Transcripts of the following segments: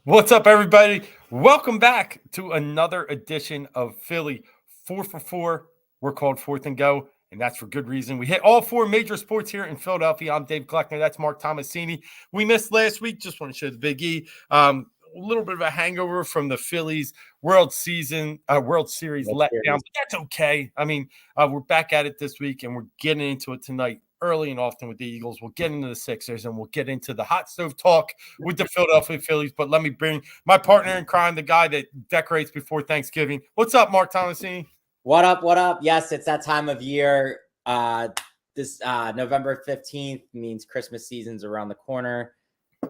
What's up, everybody? Welcome back to another edition of Philly 4 for 4. We're called Fourth and Go, and that's for good reason. We hit all four major sports here in Philadelphia. I'm Dave Kleckner. That's Marc Tomasini. We missed last week. Just want to show the Big E. A little bit of a hangover from the Phillies World Series letdown, but that's okay. We're back at it this week, and we're getting into it tonight early and often with the Eagles. We'll get into the Sixers, and we'll get into the hot stove talk with the Philadelphia Phillies. But let me bring my partner in crime, the guy that decorates before Thanksgiving. What's up, Marc Tomasini? What up? What up? Yes, it's that time of year. This November 15th means Christmas season's around the corner.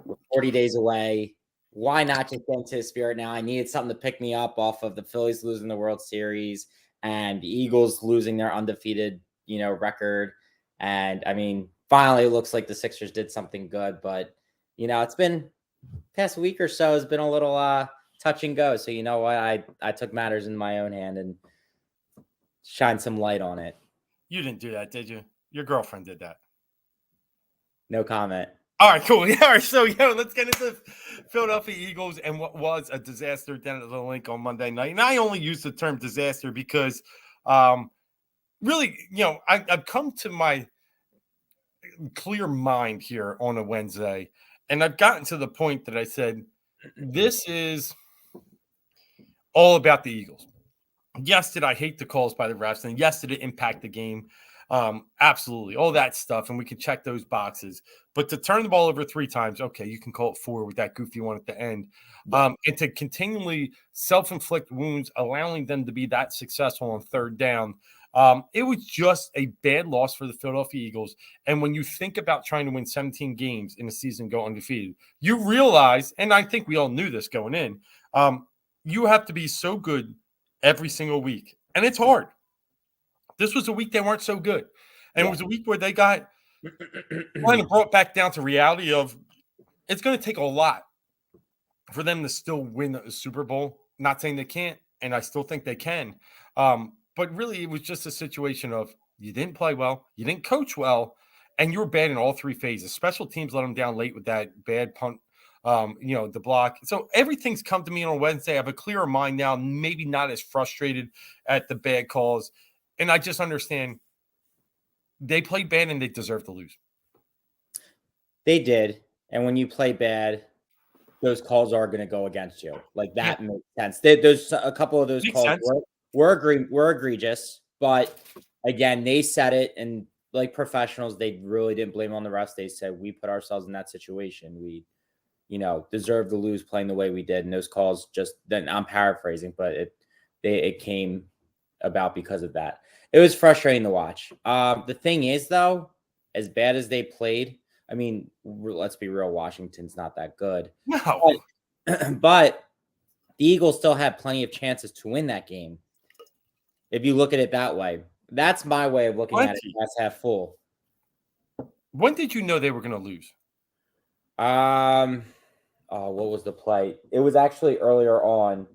We're 40 days away. Why not just get into the spirit now? I needed something to pick me up off of the Phillies losing the World Series and the Eagles losing their undefeated, record. And finally, it looks like the Sixers did something good. But it's been past week or so has been a little touch and go. So you know what? I took matters in my own hand and shine some light on it. You didn't do that, did you? Your girlfriend did that. No comment. All right, cool. Yeah, all right, so let's get into Philadelphia Eagles and what was a disaster down at the Link on Monday night. And I only use the term disaster because really, I've come to my clear mind here on a Wednesday, and I've gotten to the point that I said, this is all about the Eagles. Yes, did I hate the calls by the refs? And yes, did it impact the game? Absolutely. All that stuff. And we can check those boxes. But to turn the ball over 3 times, okay, you can call it 4 with that goofy one at the end. And to continually self-inflict wounds, allowing them to be that successful on third down. It was just a bad loss for the Philadelphia Eagles. And when you think about trying to win 17 games in a season, go undefeated, you realize, and I think we all knew this going in, you have to be so good every single week. And it's hard. This was a week they weren't so good. And It was a week where they got kind of brought back down to reality of it's going to take a lot for them to still win the Super Bowl. Not saying they can't, and I still think they can. But really, it was just a situation of you didn't play well, you didn't coach well, and you were bad in all 3 phases. Special teams let them down late with that bad punt, the block. So everything's come to me on Wednesday. I have a clearer mind now, maybe not as frustrated at the bad calls. And I just understand they played bad and they deserve to lose. They did. And when you play bad, those calls are going to go against you. Like that makes sense. There's a couple of those calls were egregious, but again, they said it, and like professionals, they really didn't blame on the refs. They said we put ourselves in that situation. We, deserve to lose playing the way we did. And those calls then I'm paraphrasing, but it came about because of that. It was frustrating to watch. The thing is, though, as bad as they played, let's be real, Washington's not that good. No. But the Eagles still had plenty of chances to win that game. If you look at it that way, that's my way of looking at it. Glass half full. When did you know they were going to lose? What was the play? It was actually earlier on.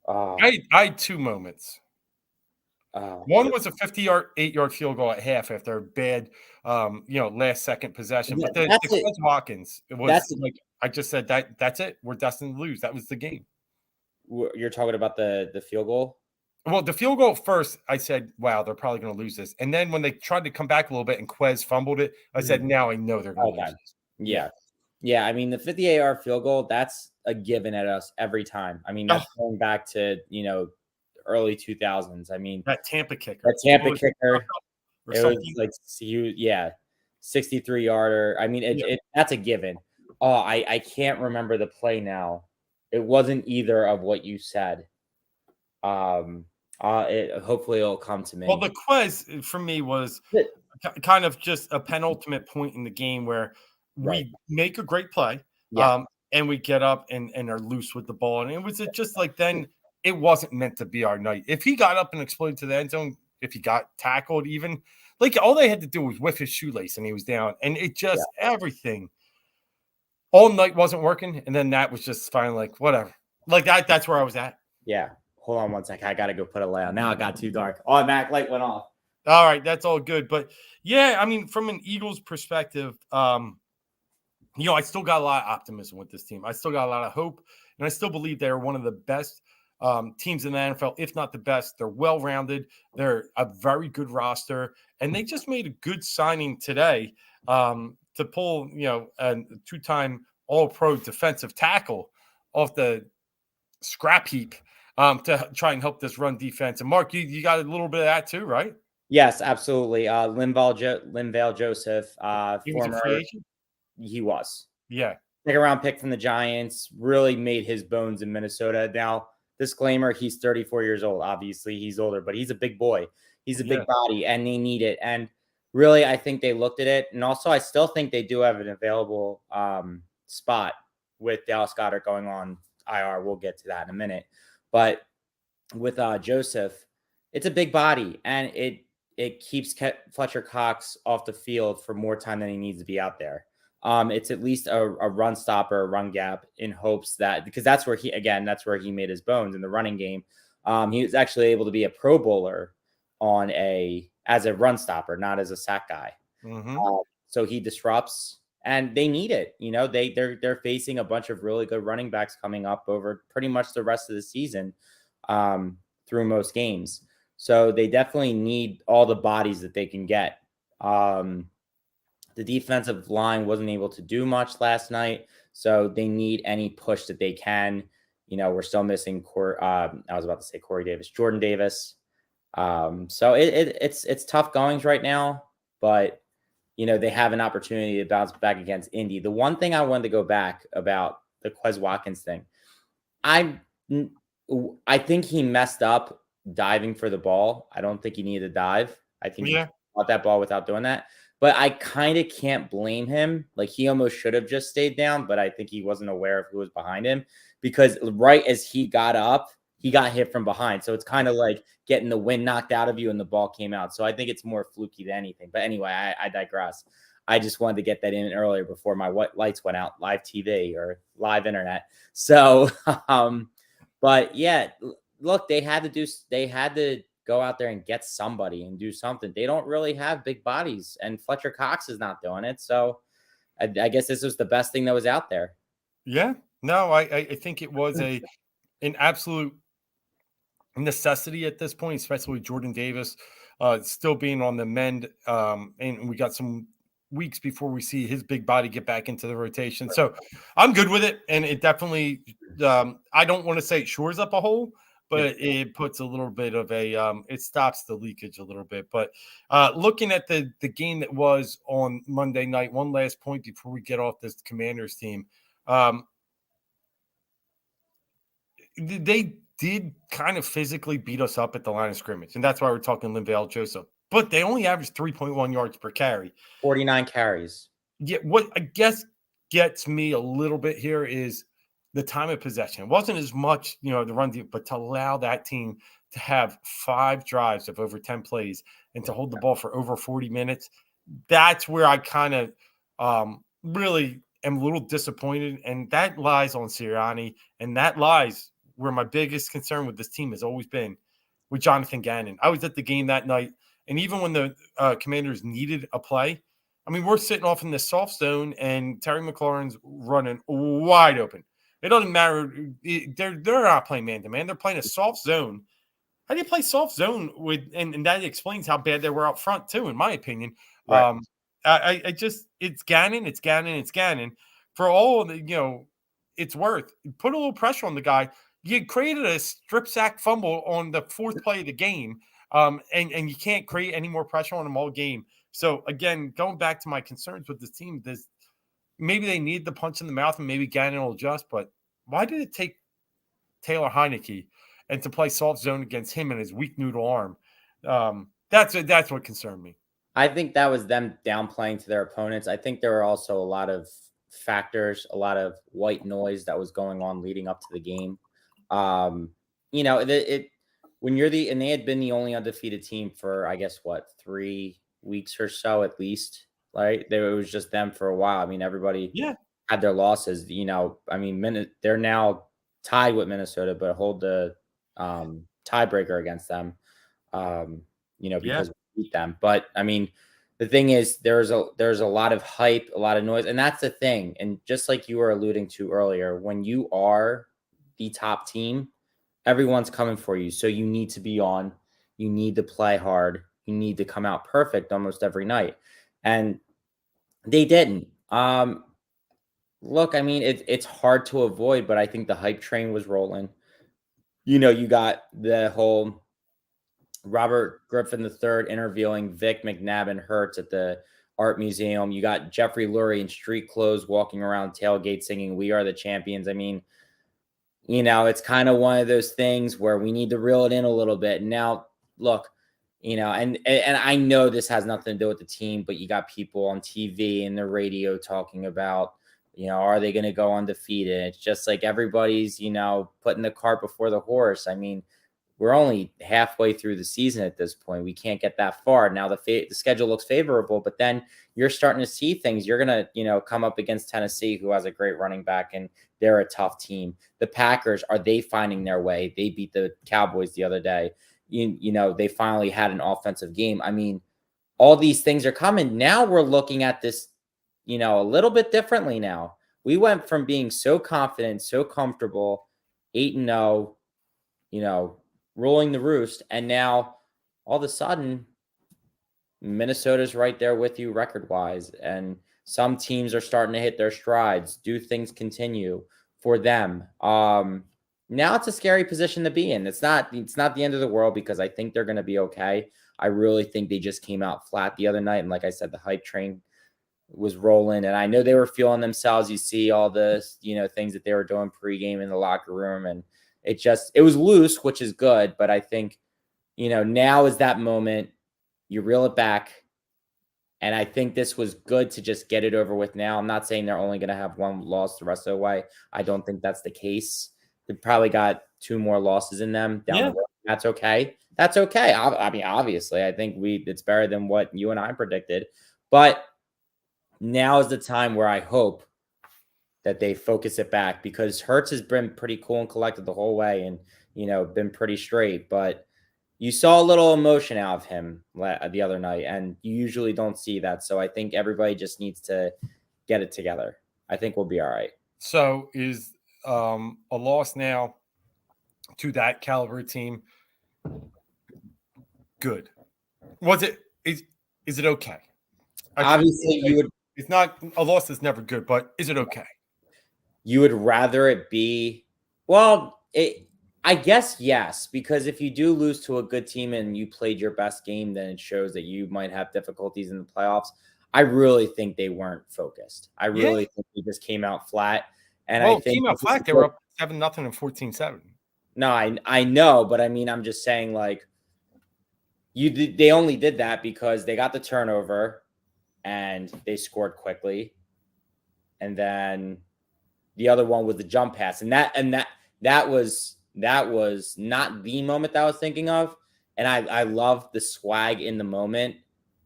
I had 2 moments. One was a 58-yard field goal at half after a bad, last second possession. But the Quez Watkins, it was I just said that's it. We're destined to lose. That was the game. You're talking about the field goal? Well, the field goal first, I said, wow, they're probably going to lose this. And then when they tried to come back a little bit and Quez fumbled it, I said, now I know they're going to lose this. Yeah. Yeah, the 58-yard field goal, that's a given at us every time. That's going back to, early 2000s. That Tampa kicker. It was like, 63-yarder. That's a given. I can't remember the play now. It wasn't either of what you said. Hopefully it'll come to me. Well, the Quez for me was kind of just a penultimate point in the game where we make a great play, and we get up and are loose with the ball. And it was just like then it wasn't meant to be our night. If he got up and exploded to the end zone, if he got tackled even, like all they had to do was whiff his shoelace and he was down. And it just everything all night wasn't working. And then that was just finally like, whatever. Like that's where I was at. Yeah. Hold on one second. I got to go put a light on. Now it got too dark. Automatic light went off. All right. That's all good. But yeah, from an Eagles perspective, I still got a lot of optimism with this team. I still got a lot of hope, and I still believe they're one of the best teams in the NFL, if not the best. They're well-rounded. They're a very good roster, and they just made a good signing today to pull, a two-time All-Pro defensive tackle off the scrap heap to try and help this run defense. And Mark, you got a little bit of that too, right? Yes, absolutely. Linval Joseph, He was a former, free agent. he was. Yeah. Second round pick from the Giants, really made his bones in Minnesota. Now, disclaimer, he's 34 years old. Obviously, he's older, but he's a big boy. He's a big body, and they need it. And really, I think they looked at it. And also, I still think they do have an available spot with Dallas Goedert going on IR. We'll get to that in a minute. But with Joseph, it's a big body, and it keeps Fletcher Cox off the field for more time than he needs to be out there. It's at least a run stopper, a run gap, in hopes that, because that's where he made his bones in the running game. He was actually able to be a Pro Bowler as a run stopper, not as a sack guy. Mm-hmm. So he disrupts, and they need it. They're facing a bunch of really good running backs coming up over pretty much the rest of the season, through most games. So they definitely need all the bodies that they can get. The defensive line wasn't able to do much last night, so they need any push that they can. We're still missing Corey Davis, Jordan Davis. So it's tough goings right now, but they have an opportunity to bounce back against Indy. The one thing I wanted to go back about the Quez Watkins thing, I think he messed up diving for the ball. I don't think he needed to dive. I think he caught that ball without doing that. But I kind of can't blame him. Like, he almost should have just stayed down, but I think he wasn't aware of who was behind him, because right as he got up, he got hit from behind. So it's kind of like getting the wind knocked out of you and the ball came out. So I think it's more fluky than anything. But anyway, I digress. I just wanted to get that in earlier before my lights went out, live TV or live internet. So, but yeah, look, they had to go out there and get somebody and do something. They don't really have big bodies, and Fletcher Cox is not doing it. So I guess this was the best thing that was out there. Yeah, no, I think it was an absolute necessity at this point, especially Jordan Davis still being on the mend. And we got some weeks before we see his big body get back into the rotation. So I'm good with it. And it definitely, I don't want to say it shores up a hole, but it puts a little bit of it stops the leakage a little bit. But looking at the game that was on Monday night, one last point before we get off this Commanders team. They did kind of physically beat us up at the line of scrimmage, and that's why we're talking Linval Joseph. But they only averaged 3.1 yards per carry. 49 carries. Yeah, what I guess gets me a little bit here is the time of possession. It wasn't as much, the run deep, but to allow that team to have 5 drives of over 10 plays and to hold the ball for over 40 minutes, that's where I kind of really am a little disappointed. And that lies on Sirianni, and that lies where my biggest concern with this team has always been with Jonathan Gannon. I was at the game that night, and even when the Commanders needed a play, I mean, we're sitting off in the soft zone, and Terry McLaurin's running wide open. It doesn't matter. They're not playing man-to-man. They're playing a soft zone. How do you play soft zone with – and that explains how bad they were out front too, in my opinion. Right. I just – it's Gannon. For all the, it's worth. Put a little pressure on the guy. You created a strip sack fumble on the 4th play of the game, and you can't create any more pressure on him all game. So, again, going back to my concerns with this team, maybe they need the punch in the mouth and maybe Gannon will adjust, but why did it take Taylor Heineke and to play soft zone against him and his weak noodle arm? That's what concerned me. I think that was them downplaying to their opponents. I think there were also a lot of factors, a lot of white noise that was going on leading up to the game. When you're and they had been the only undefeated team for, I guess, 3 weeks or so at least, right? It was just them for a while. I mean, everybody had their losses. I mean, they're now tied with Minnesota, but hold the tiebreaker against them. Because we beat them. But I mean, The thing is, there's a lot of hype, a lot of noise, and that's the thing. And just like you were alluding to earlier, when you are the top team, everyone's coming for you. So you need to be on. You need to play hard. You need to come out perfect almost every night, and they didn't. Look, I mean, it's hard to avoid, but I think the hype train was rolling. You got the whole Robert Griffin III interviewing Vic McNabb and Hertz at the art museum. You got Jeffrey Lurie in street clothes walking around tailgate singing "We Are the Champions." I mean, it's kind of one of those things where we need to reel it in a little bit. Now, look, and I know this has nothing to do with the team, but you got people on TV and the radio talking about, are they going to go undefeated? It's just like everybody's, putting the cart before the horse. I mean, we're only halfway through the season at this point. We can't get that far. Now the schedule looks favorable, but then you're starting to see things. You're going to, come up against Tennessee, who has a great running back, and they're a tough team. The Packers, are they finding their way? They beat the Cowboys the other day. They finally had an offensive game. I mean, all these things are coming. Now we're looking at this, a little bit differently now. We went from being so confident, so comfortable, 8-0, ruling the roost, and now all of a sudden Minnesota's right there with you record-wise, and some teams are starting to hit their strides. Do things continue for them? Now it's a scary position to be in. It's not the end of the world, because I think they're going to be okay. I really think they just came out flat the other night, and like I said, the hype train was rolling, and I know they were feeling themselves. You see all the things that they were doing pregame in the locker room, and it was loose, which is good. But I think, now is that moment. You reel it back. And I think this was good to just get it over with now. I'm not saying they're only going to have one loss the rest of the way. I don't think that's the case. They probably got 2 more losses in them down the road. That's okay. That's okay. I mean, obviously, I think it's better than what you and I predicted. But now is the time where I hope that they focus it back, because Hertz has been pretty cool and collected the whole way, and been pretty straight. But you saw a little emotion out of him the other night, and you usually don't see that. So I think everybody just needs to get it together. I think we'll be all right. So is a loss now to that caliber team good? Was it? Is it okay? Obviously, it's not a loss that's never good, but is it okay? You would rather it be, well, I guess yes, because if you do lose to a good team and you played your best game, then it shows that you might have difficulties in the playoffs. I really think they weren't focused. I really think they just came out flat. And I think came out flat. They were up 7-0 and 14-7. No, I know, but I mean, I'm just saying, like, they only did that because they got the turnover and they scored quickly, and then the other one was the jump pass, and that was not the moment that I was thinking of. And I loved the swag in the moment,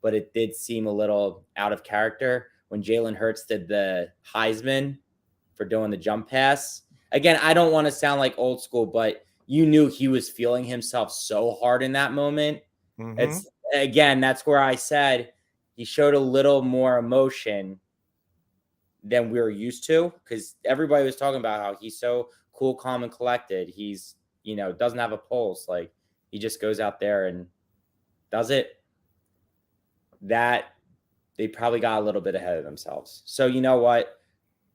but it did seem a little out of character when Jalen Hurts did the Heisman for doing the jump pass. Again, I don't want to sound like old school, but you knew he was feeling himself so hard in that moment. Mm-hmm. That's where I said he showed a little more emotion than we were used to, because everybody was talking about how he's so cool, calm, and collected. He's, doesn't have a pulse. Like, he just goes out there and does it. That they probably got a little bit ahead of themselves. So you know what?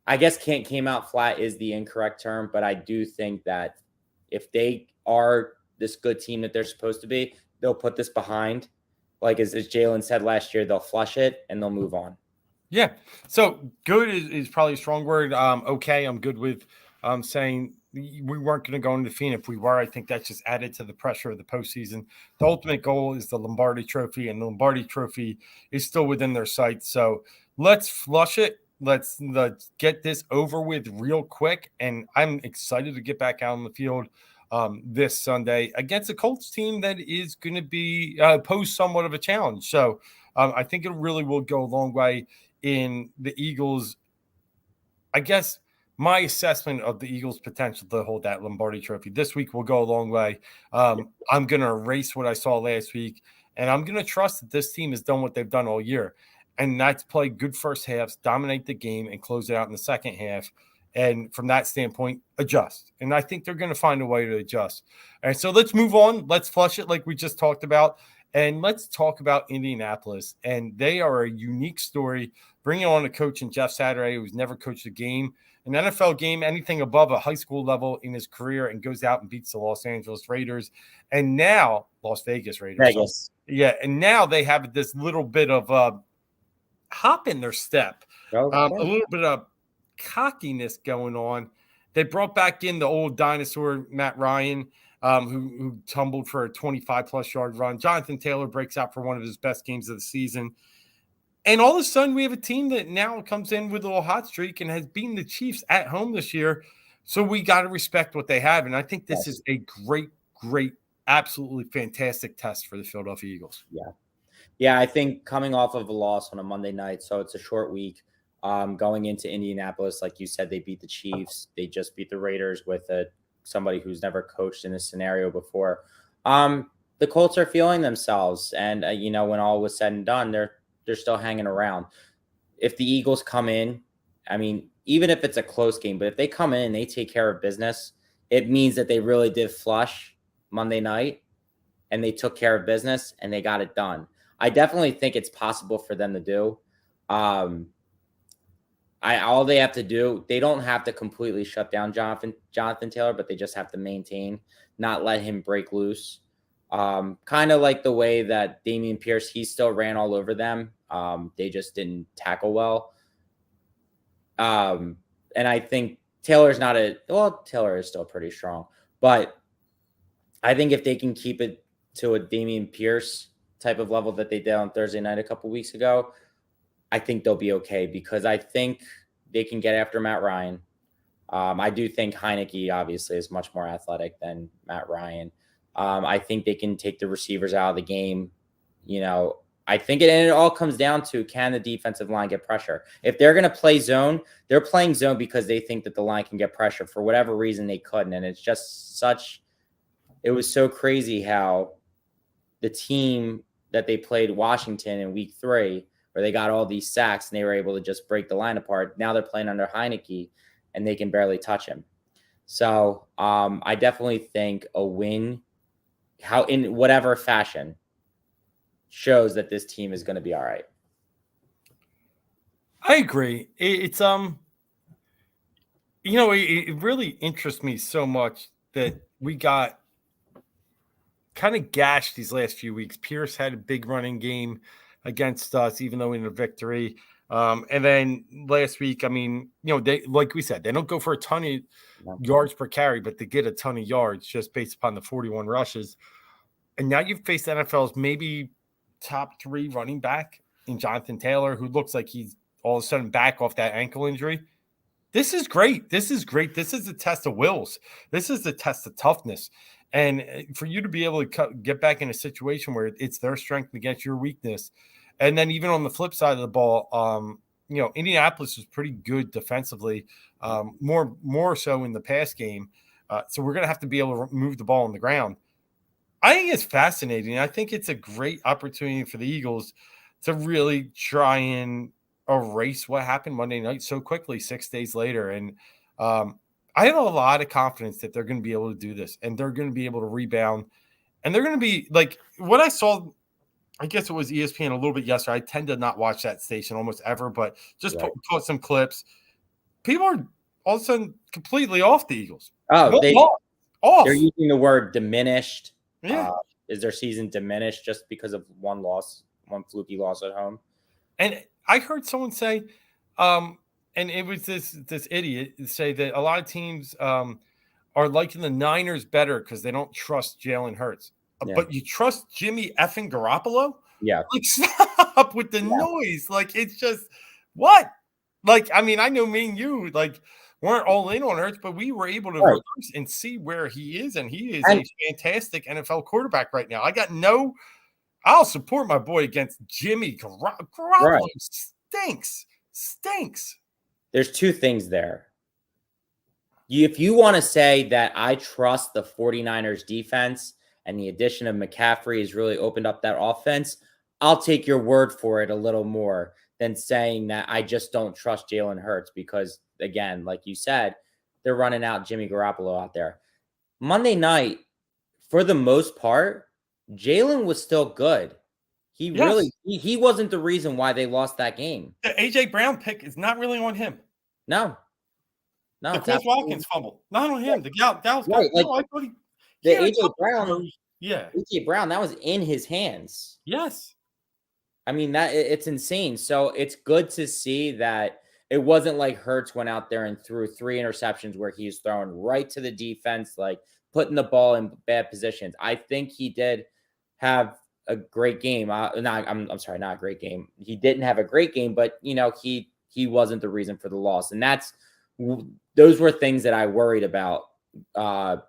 I guess came out flat is the incorrect term, but I do think that if they are this good team that they're supposed to be, they'll put this behind. Like as Jalen said last year, they'll flush it and they'll move on. Yeah. So good is probably a strong word. Okay. I'm good with saying we weren't going to go undefeated. If we were, I think that's just added to the pressure of the postseason. The ultimate goal is the Lombardi Trophy, and the Lombardi Trophy is still within their sights. So let's flush it. Let's get this over with real quick. And I'm excited to get back out on the field this Sunday against a Colts team that is going to be pose somewhat of a challenge. So I think it really will go a long way in the Eagles. I guess my assessment of the Eagles' potential to hold that Lombardi Trophy this week will go a long way. I'm going to erase what I saw last week And I'm going to trust that this team has done what they've done all year. And that's play good first halves, dominate the game, and close it out in the second half. And from that standpoint, adjust. And I think they're going to find a way to adjust. All right, so let's move on. Let's flush it like we just talked about. And let's talk about Indianapolis. And they are a unique story, bringing on a coach in Jeff Saturday who's never coached a game, an NFL game, anything above a high school level in his career, and goes out and beats the Los Angeles Raiders. And now Las Vegas Raiders. Vegas. Yeah, and now they have this little bit of hop in their step, a little bit of cockiness going on. They brought back in the old dinosaur Matt Ryan, who tumbled for a 25-plus yard run. Jonathan Taylor breaks out for one of his best games of the season. And all of a sudden, we have a team that now comes in with a little hot streak and has beaten the Chiefs at home this year. So we got to respect what they have. And I think this is a great, absolutely fantastic test for the Philadelphia Eagles. Yeah, I think coming off of a loss on a Monday night, so it's a short week. Going into Indianapolis, like you said, they beat the Chiefs. They just beat the Raiders with somebody who's never coached in this scenario before. The Colts are feeling themselves, and when all was said and done, they're still hanging around. If the Eagles come in, I mean, even if it's a close game, but if they come in and they take care of business, it means that they really did flush Monday night and they took care of business and they got it done. I definitely think it's possible for them to do. All they have to do, they don't have to completely shut down Jonathan Taylor, but they just have to maintain, not let him break loose. Kind of like the way that Dameon Pierce, he still ran all over them. They just didn't tackle well. And I think Taylor is still pretty strong, but I think if they can keep it to a Dameon Pierce type of level that they did on Thursday night a couple weeks ago, I think they'll be okay, because I think they can get after Matt Ryan. I do think Heineke obviously is much more athletic than Matt Ryan. I think they can take the receivers out of the game. I think it all comes down to, can the defensive line get pressure? If they're going to play zone, they're playing zone because they think that the line can get pressure. For whatever reason, they couldn't. And it's just it was so crazy how the team that they played Washington in week 3, where they got all these sacks and they were able to just break the line apart. Now they're playing under Heineke and they can barely touch him. So I definitely think a win, in whatever fashion, shows that this team is going to be all right. I agree. It really interests me so much that we got kind of gashed these last few weeks. Pierce had a big running game against us, even though in a victory. And then last week, they, like we said, they don't go for a ton of yards per carry, but they get a ton of yards just based upon the 41 rushes. And now you've faced NFL's maybe top 3 running back in Jonathan Taylor, who looks like he's all of a sudden back off that ankle injury. This is great. This is the test of wills. This is the test of toughness. And for you to be able to get back in a situation where it's their strength against your weakness. And then even on the flip side of the ball, Indianapolis was pretty good defensively, more so in the pass game. So we're going to have to be able to move the ball on the ground. I think it's fascinating. I think it's a great opportunity for the Eagles to really try and erase what happened Monday night so quickly 6 days later. And I have a lot of confidence that they're going to be able to do this, and they're going to be able to rebound, and they're going to be like what I saw. I guess it was ESPN a little bit yesterday. I tend to not watch that station almost ever, but just caught some clips. People are all of a sudden completely off the Eagles. Oh, off. They're using the word diminished. Yeah. Is their season diminished just because of one fluky loss at home? And I heard someone say, and it was this idiot say that a lot of teams are liking the Niners better because they don't trust Jalen Hurts. But you trust Jimmy effing Garoppolo? Yeah. Like, stop with the noise. Like, it's just, what? Like, I know me and you, like, weren't all in on Hurts, but we were able to reverse and see where he is, and he is a fantastic NFL quarterback right now. I'll support my boy against Jimmy Garoppolo. Stinks. There's 2 things there. If you want to say that I trust the 49ers defense and the addition of McCaffrey has really opened up that offense, I'll take your word for it a little more than saying that I just don't trust Jalen Hurts because, again, like you said, they're running out Jimmy Garoppolo out there. Monday night, for the most part, Jalen was still good. He really he wasn't the reason why they lost that game. The AJ Brown pick is not really on him. No. The Chris Watkins fumble, not on him. The Dallas right, guy. like, No, I thought the AJ Brown. Yeah, AJ Brown, that was in his hands. Yes. I mean, that it's insane. So it's good to see that it wasn't like Hurts went out there and threw 3 interceptions where he's throwing right to the defense, like putting the ball in bad positions. I think he did have a great game. I'm sorry, not a great game. He didn't have a great game, but he wasn't the reason for the loss, and those were things that I worried about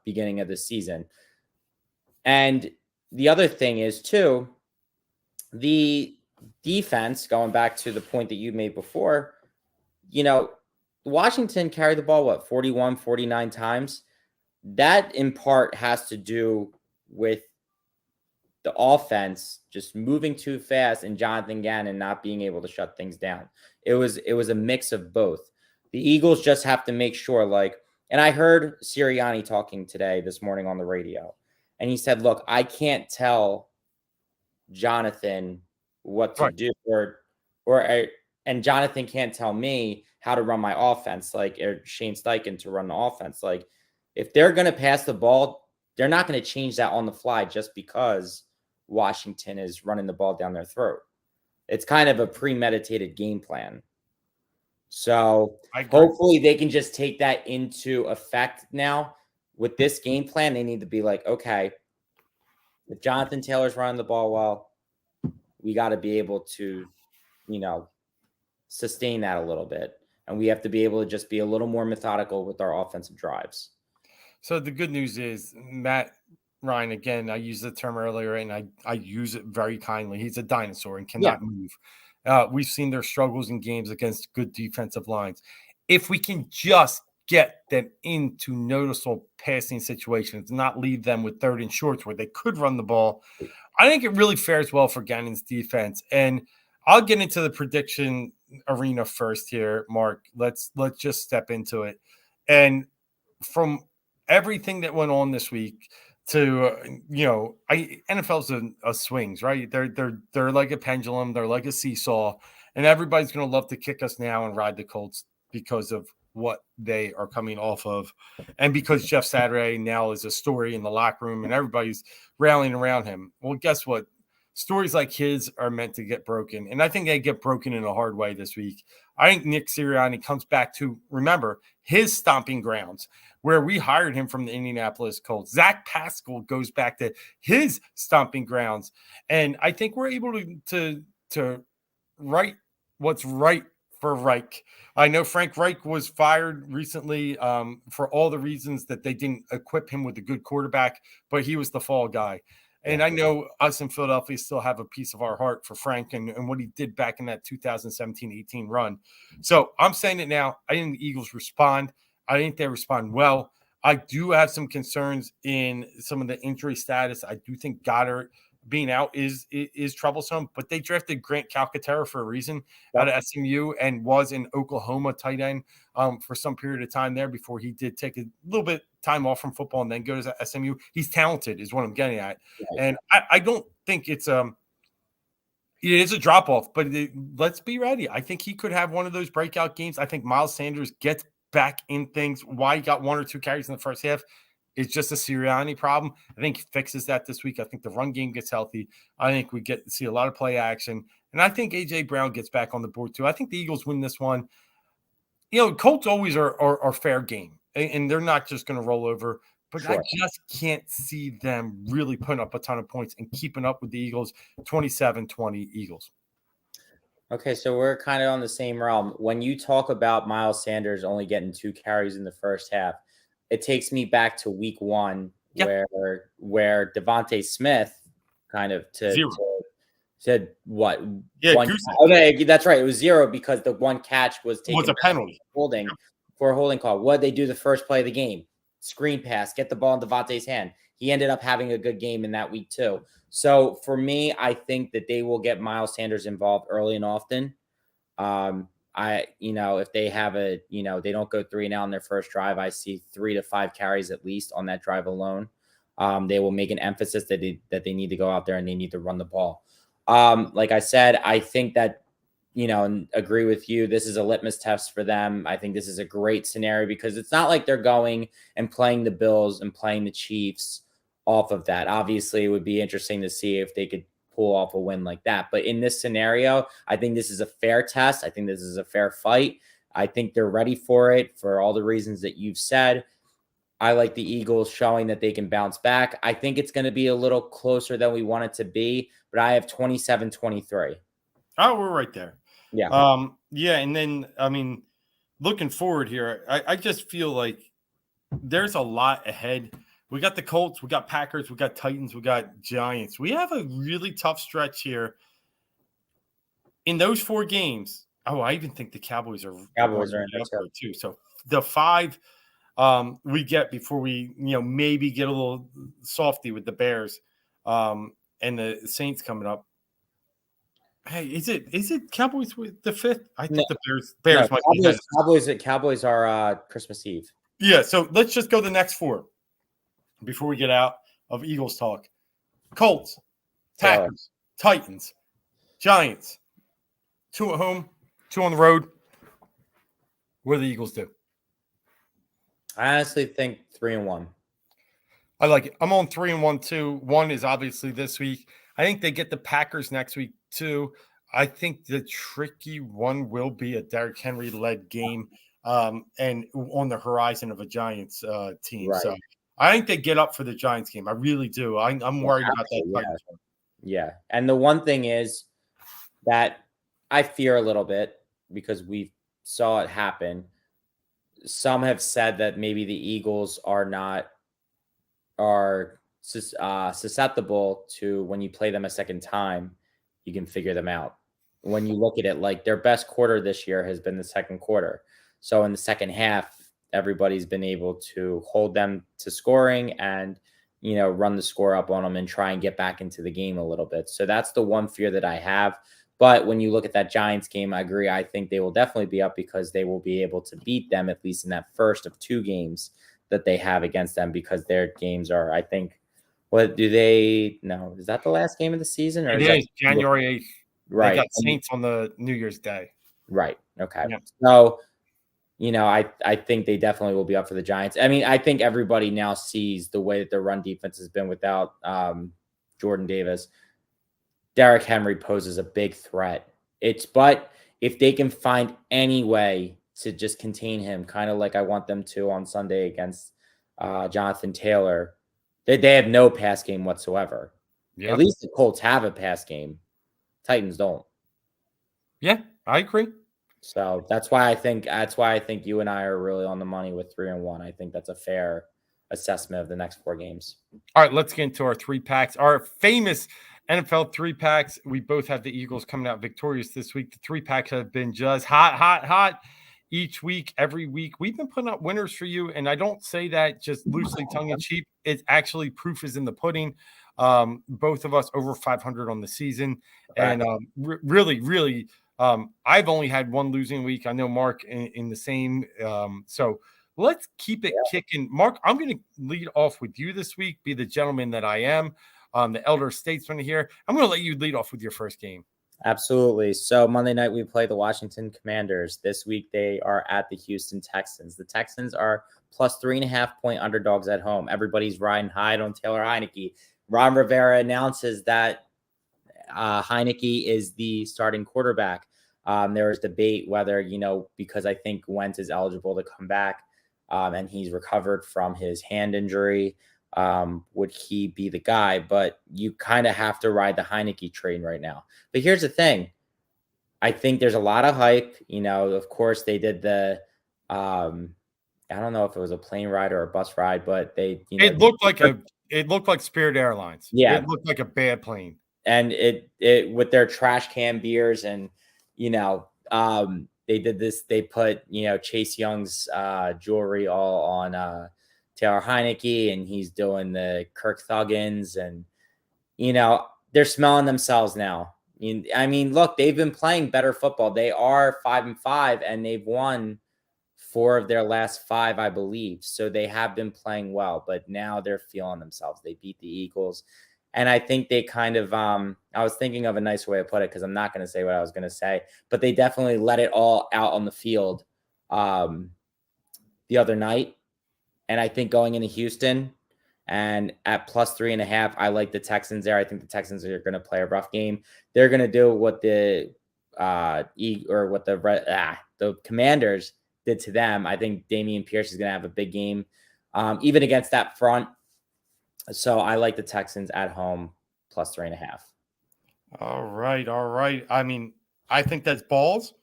beginning of the season. And the other thing is too, the defense, going back to the point that you made before, Washington carried the ball, 41, 49 times. That in part has to do with the offense just moving too fast and Jonathan Gannon not being able to shut things down. It was a mix of both. The Eagles just have to make sure, and I heard Sirianni talking this morning on the radio, and he said, look, I can't tell Jonathan what to do, and Jonathan can't tell me how to run my offense, or Shane Steichen to run the offense. If they're going to pass the ball, they're not going to change that on the fly just because Washington is running the ball down their throat. It's kind of a premeditated game plan. So hopefully they can just take that into effect now. With this game plan, they need to be like, okay, if Jonathan Taylor's running the ball well, we got to be able to, sustain that a little bit. And we have to be able to just be a little more methodical with our offensive drives. So the good news is Matt Ryan, again, I used the term earlier and I use it very kindly. He's a dinosaur and cannot move. We've seen their struggles in games against good defensive lines. If we can just get them into noticeable passing situations, not leave them with 3rd and shorts where they could run the ball, I think it really fares well for Gannon's defense. And I'll get into the prediction arena first here, Mark. Let's just step into it. And from everything that went on this week to, NFL's a swings, right? They're like a pendulum. They're like a seesaw. And everybody's going to love to kick us now and ride the Colts because of what they are coming off of. And because Jeff Saturday now is a story in the locker room and everybody's rallying around him. Well, guess what? Stories like his are meant to get broken. And I think they get broken in a hard way this week. I think Nick Sirianni comes back to, remember, his stomping grounds where we hired him from the Indianapolis Colts. Zach Pascal goes back to his stomping grounds. And I think we're able to right what's right for Reich. I know Frank Reich was fired recently for all the reasons that they didn't equip him with a good quarterback, but he was the fall guy. And I know us in Philadelphia still have a piece of our heart for Frank and what he did back in that 2017-18 run. So I'm saying it now. I think the Eagles respond. I think they respond well. I do have some concerns in some of the injury status. I do think Goddard being out is troublesome, but they drafted Grant Calcaterra for a reason out of SMU and was in Oklahoma tight end for some period of time there before he did take a little bit time off from football and then go to SMU. He's talented is what I'm getting at. And I don't think it is a drop off, but let's be ready. I think he could have one of those breakout games. I think Miles Sanders gets back in things. Why he got 1 or 2 carries in the first half is just a Sirianni problem. I think he fixes that this week. I think the run game gets healthy. I think we get to see a lot of play action. And I think A.J. Brown gets back on the board too. I think the Eagles win this one. Colts always are fair game, and they're not just going to roll over. But I just can't see them really putting up a ton of points and keeping up with the Eagles. 27-20 Eagles. Okay, so we're kind of on the same realm. When you talk about Miles Sanders only getting 2 carries in the first half, it takes me back to week 1 where Devontae Smith kind of said what? Yeah, okay, that's right. It was 0 because the one catch was taken a penalty for a holding call. What did they do the first play of the game? screen pass, get the ball in Devontae's hand. He ended up having a good game in that week too. So for me, I think that they will get Miles Sanders involved early and often. If they have they don't go 3-and-out on their first drive, I see 3 to 5 carries at least on that drive alone. They will make an emphasis that they need to go out there and they need to run the ball. Like I said, I think that, and agree with you. This is a litmus test for them. I think this is a great scenario because it's not like they're going and playing the Bills and playing the Chiefs off of that. Obviously, it would be interesting to see if they could pull off a win like that. But in this scenario, I think this is a fair test. I think this is a fair fight. I think they're ready for it for all the reasons that you've said. I like the Eagles showing that they can bounce back. I think it's going to be a little closer than we want it to be, but I have 27-23. Oh, we're right there. Yeah. And then, looking forward here, I just feel like there's a lot ahead. We got the Colts, we got Packers, we got Titans, we got Giants. We have a really tough stretch here. In those 4 games, I even think the Cowboys are in there too. So the 5 we get before we, maybe get a little softy with the Bears and the Saints coming up. Hey, is it Cowboys with the 5th? I think the Bears might be. Cowboys are Christmas Eve. Yeah, so let's just go the next 4 before we get out of Eagles talk. Colts, Packers, Titans, Giants. 2 at home, 2 on the road. What do the Eagles do? I honestly think 3-1. I like it. I'm on 3-1 too. 1 is obviously this week. I think they get the Packers next week too. I think the tricky one will be a Derrick Henry-led game and on the horizon of a Giants team. Right. So I think they get up for the Giants game. I really do. I'm worried about that Titans one. Yeah. And the one thing is that I fear a little bit because we saw it happen. Some have said that maybe the Eagles are susceptible to when you play them a second time, you can figure them out. When you look at it, like their best quarter this year has been the second quarter. So in the second half, everybody's been able to hold them to scoring and, run the score up on them and try and get back into the game a little bit. So that's the one fear that I have. But when you look at that Giants game, I agree. I think they will definitely be up because they will be able to beat them, at least in that first of 2 games that they have against them, because their games are, I think, is that the last game of the season? Or it is January 8th. Right. They got Saints on the New Year's Day. Right. Okay. Yeah. So, I think they definitely will be up for the Giants. I mean, I think everybody now sees the way that their run defense has been without Jordan Davis. Derrick Henry poses a big threat. But if they can find any way to just contain him, kind of like I want them to on Sunday against Jonathan Taylor, they have no pass game whatsoever. Yep. At least the Colts have a pass game. Titans don't. Yeah, I agree. So that's why I think you and I are really on the money with 3-1. I think that's a fair assessment of the next 4 games. All right, let's get into our 3-packs. Our famous NFL 3-packs. We both have the Eagles coming out victorious this week. The 3-packs have been just hot each week, every week. We've been putting up winners for you, and I don't say that just loosely tongue-in-cheek. It's actually proof is in the pudding. Both of us over 500 on the season. Right. And really, I've only had 1 losing week. I know Mark in the same. So let's keep it kicking. Mark, I'm going to lead off with you this week, be the gentleman that I am. The elder statesman here. I'm going to let you lead off with your first game. Absolutely. So Monday night, we play the Washington Commanders. This week, they are at the Houston Texans. The Texans are plus 3.5-point underdogs at home. Everybody's riding high on Taylor Heineke. Ron Rivera announces that Heineke is the starting quarterback. There was debate whether, because I think Wentz is eligible to come back and he's recovered from his hand injury, would he be the guy? But you kind of have to ride the Heineke train right now. But here's the thing. I think there's a lot of hype. Of course, they did the I don't know if it was a plane ride or a bus ride, but it looked like Spirit Airlines. Yeah. It looked like a bad plane. And it with their trash can beers and, they did this, they put, Chase Young's jewelry all on Taylor Heineke, and he's doing the Kirk Thuggins, and they're smelling themselves now. I mean, look, they've been playing better football. They are 5-5, and they've won 4 of their last 5, I believe. So they have been playing well, but now they're feeling themselves. They beat the Eagles. And I think they kind of, I was thinking of a nice way to put it, because I'm not going to say what I was going to say, but they definitely let it all out on the field the other night. And I think going into Houston and at +3.5, I like the Texans there. I think the Texans are going to play a rough game. They're going to do what the Commanders did to them. I think Dameon Pierce is going to have a big game, even against that front. So I like the Texans at home +3.5. All right. I mean, I think that's balls,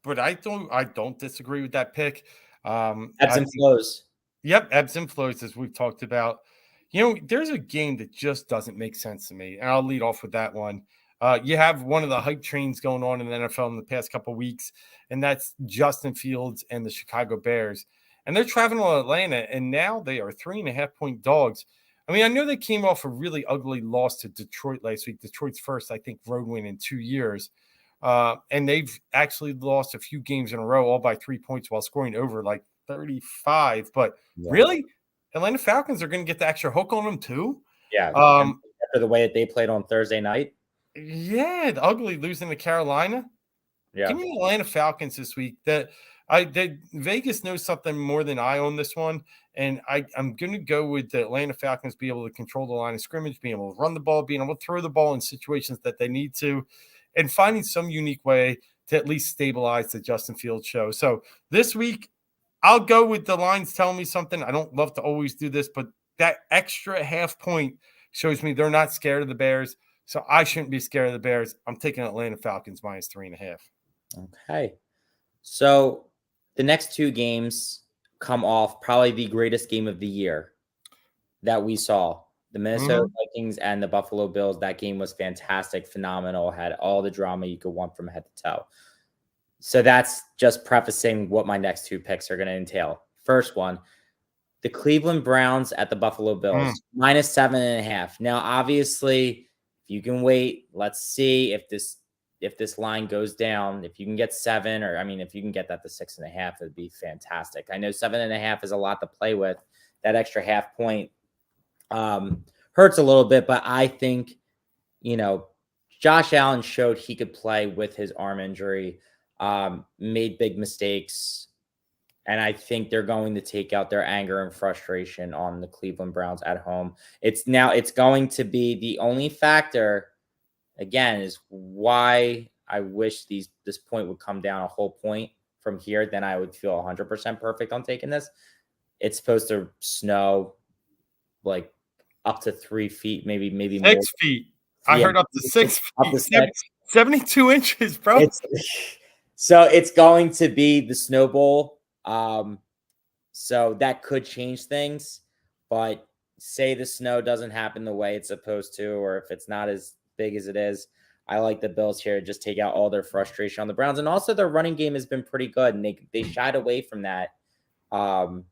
but I don't disagree with that pick. Ebbs and flows. Yep, ebbs and flows, as we've talked about. There's a game that just doesn't make sense to me, and I'll lead off with that one. You have one of the hype trains going on in the NFL in the past couple of weeks, and that's Justin Fields and the Chicago Bears. And they're traveling to Atlanta, and now they are 3.5-point dogs. I mean, I know they came off a really ugly loss to Detroit last week. Detroit's first, I think, road win in 2 years. And they've actually lost a few games in a row, all by 3 points, while scoring over like 35. But really, Atlanta Falcons are going to get the extra hook on them too. Yeah. After the way that they played on Thursday night. Yeah, the ugly losing to Carolina. Yeah. Give me the Atlanta Falcons this week. Vegas knows something more than I on this one, and I'm going to go with the Atlanta Falcons be able to control the line of scrimmage, being able to run the ball, being able to throw the ball in situations that they need to, and finding some unique way to at least stabilize the Justin Fields show. So this week, I'll go with the lines telling me something. I don't love to always do this, but that extra half point shows me they're not scared of the Bears. So I shouldn't be scared of the Bears. I'm taking Atlanta Falcons -3.5. Okay. So the next 2 games come off probably the greatest game of the year that we saw. The Minnesota Vikings and the Buffalo Bills. That game was fantastic, phenomenal, had all the drama you could want from head to toe. So that's just prefacing what my next 2 picks are going to entail. First one, the Cleveland Browns at the Buffalo Bills, -7.5. Now, obviously, if you can wait, let's see if this line goes down. If you can get 7, or if you can get that to 6.5, it'd be fantastic. I know 7.5 is a lot to play with. That extra half point hurts a little bit, but I think, Josh Allen showed he could play with his arm injury, made big mistakes, and I think they're going to take out their anger and frustration on the Cleveland Browns at home. It's going to be the only factor, again, is why I wish this point would come down a whole point from here. Then I would feel 100% perfect on taking this. It's supposed to snow like up to 3 feet, maybe 6 more. feet. I heard up to 6 feet. Up to 6. 72 inches, bro. So it's going to be the Snow Bowl. So that could change things, but say the snow doesn't happen the way it's supposed to, or if it's not as big as it is, I like the Bills here to just take out all their frustration on the Browns. And also their running game has been pretty good, and they shied away from that. In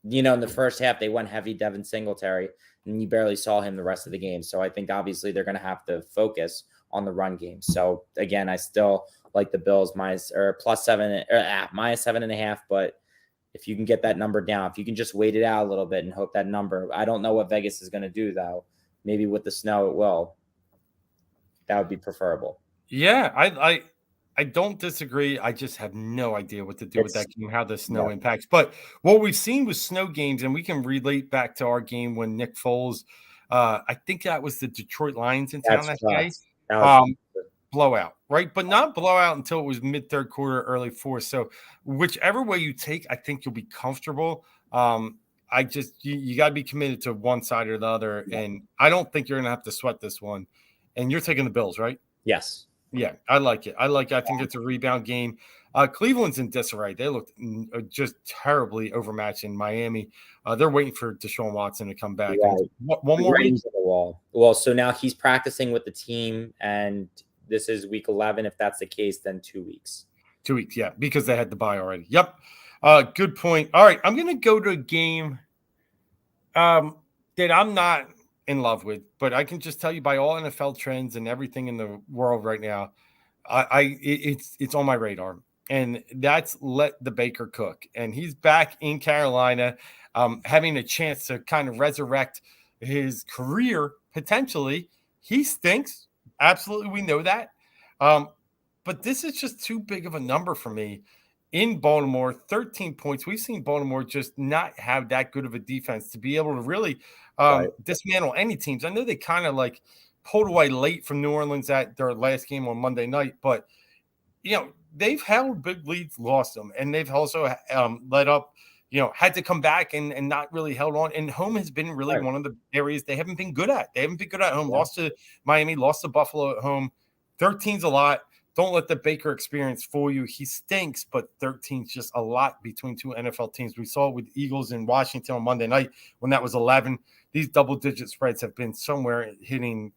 the first half, they went heavy Devin Singletary, and you barely saw him the rest of the game. So I think obviously they're going to have to focus on the run game. So again, I still like the Bills -7.5, but if you can get that number down, if you can just wait it out a little bit and hope that number, I don't know what Vegas is going to do though. Maybe with the snow, it will. That would be preferable. Yeah, I don't disagree. I just have no idea what to do with that game, how the snow impacts. But what we've seen with snow games, and we can relate back to our game when Nick Foles, I think that was the Detroit Lions in town that day. Blowout, right? But not blowout until it was mid-third quarter, early fourth. So whichever way you take, I think you'll be comfortable. You got to be committed to one side or the other. Yeah. And I don't think you're going to have to sweat this one. And you're taking the Bills, right? Yes. Yeah, I like it. I think it's a rebound game. Cleveland's in disarray. They looked just terribly overmatched in Miami. They're waiting for Deshaun Watson to come back. Right. One more week. Well, so now he's practicing with the team, and this is week 11. If that's the case, then 2 weeks. 2 weeks, yeah, because they had the bye already. Yep. Good point. All right, I'm going to go to a game that I'm not in love with, but I can just tell you by all NFL trends and everything in the world right now, it's on my radar, and that's let the Baker cook. And he's back in Carolina, having a chance to kind of resurrect his career potentially. He stinks. Absolutely, we know that. But this is just too big of a number for me. In Baltimore, 13 points. We've seen Baltimore just not have that good of a defense to be able to really dismantle any teams. I know they kind of like pulled away late from New Orleans at their last game on Monday night, but they've held big leads, lost them, and they've also let up. Had to come back and not really held on. And home has been really one of the areas they haven't been good at. They haven't been good at home. Lost to Miami, lost to Buffalo at home. 13's a lot. Don't let the Baker experience fool you. He stinks, but 13's just a lot between two NFL teams. We saw it with Eagles in Washington on Monday night when that was 11. These double-digit spreads have been somewhere hitting,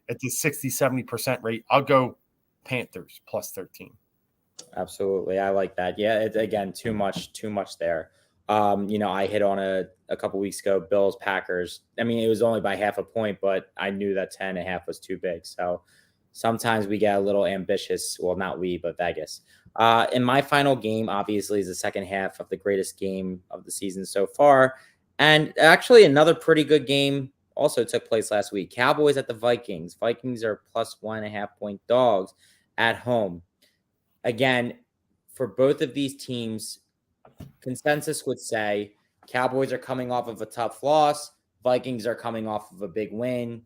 at the 60, 70% rate. I'll go Panthers plus 13. Absolutely. I like that. Yeah, it's, again, too much there. I hit on a couple weeks ago, Bills, Packers. I mean, it was only by half a point, but I knew that 10.5 was too big. So sometimes we get a little ambitious. Well, not we, but Vegas. In my final game, obviously, is the second half of the greatest game of the season so far. And actually, another pretty good game also took place last week. Cowboys at the Vikings. Vikings are plus 1.5 point dogs at home. Again, for both of these teams, consensus would say Cowboys are coming off of a tough loss. Vikings are coming off of a big win.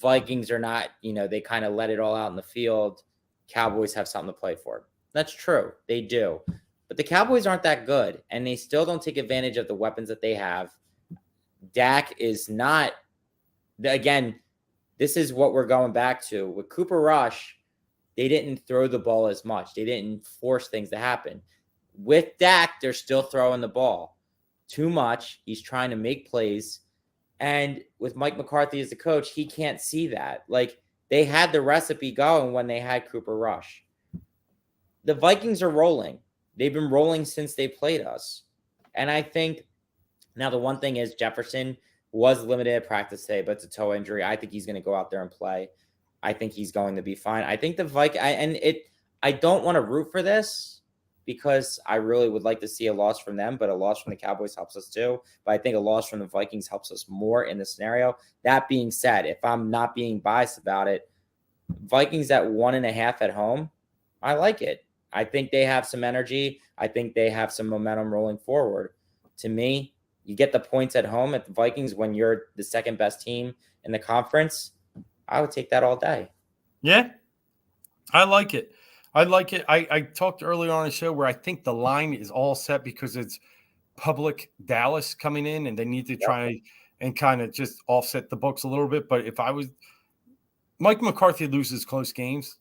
Vikings are not, they kind of let it all out in the field. Cowboys have something to play for. That's true. They do. But the Cowboys aren't that good, and they still don't take advantage of the weapons that they have. Dak is not, again, this is what we're going back to. With Cooper Rush, they didn't throw the ball as much. They didn't force things to happen. With Dak, they're still throwing the ball too much. He's trying to make plays. And with Mike McCarthy as the coach, he can't see that. Like, they had the recipe going when they had Cooper Rush. The Vikings are rolling. They've been rolling since they played us. And I think now the one thing is Jefferson was limited at practice today, but it's a toe injury. I think he's going to go out there and play. I think he's going to be fine. I think the I don't want to root for this because I really would like to see a loss from them, but a loss from the Cowboys helps us too. But I think a loss from the Vikings helps us more in this scenario. That being said, if I'm not being biased about it, Vikings at 1.5 at home, I like it. I think they have some energy. I think they have some momentum rolling forward. To me, you get the points at home at the Vikings when you're the second best team in the conference. I would take that all day. Yeah, I like it. I talked earlier on the show where I think the line is all set because it's public Dallas coming in and they need to try and kind of just offset the books a little bit. But if I was Mike McCarthy loses close games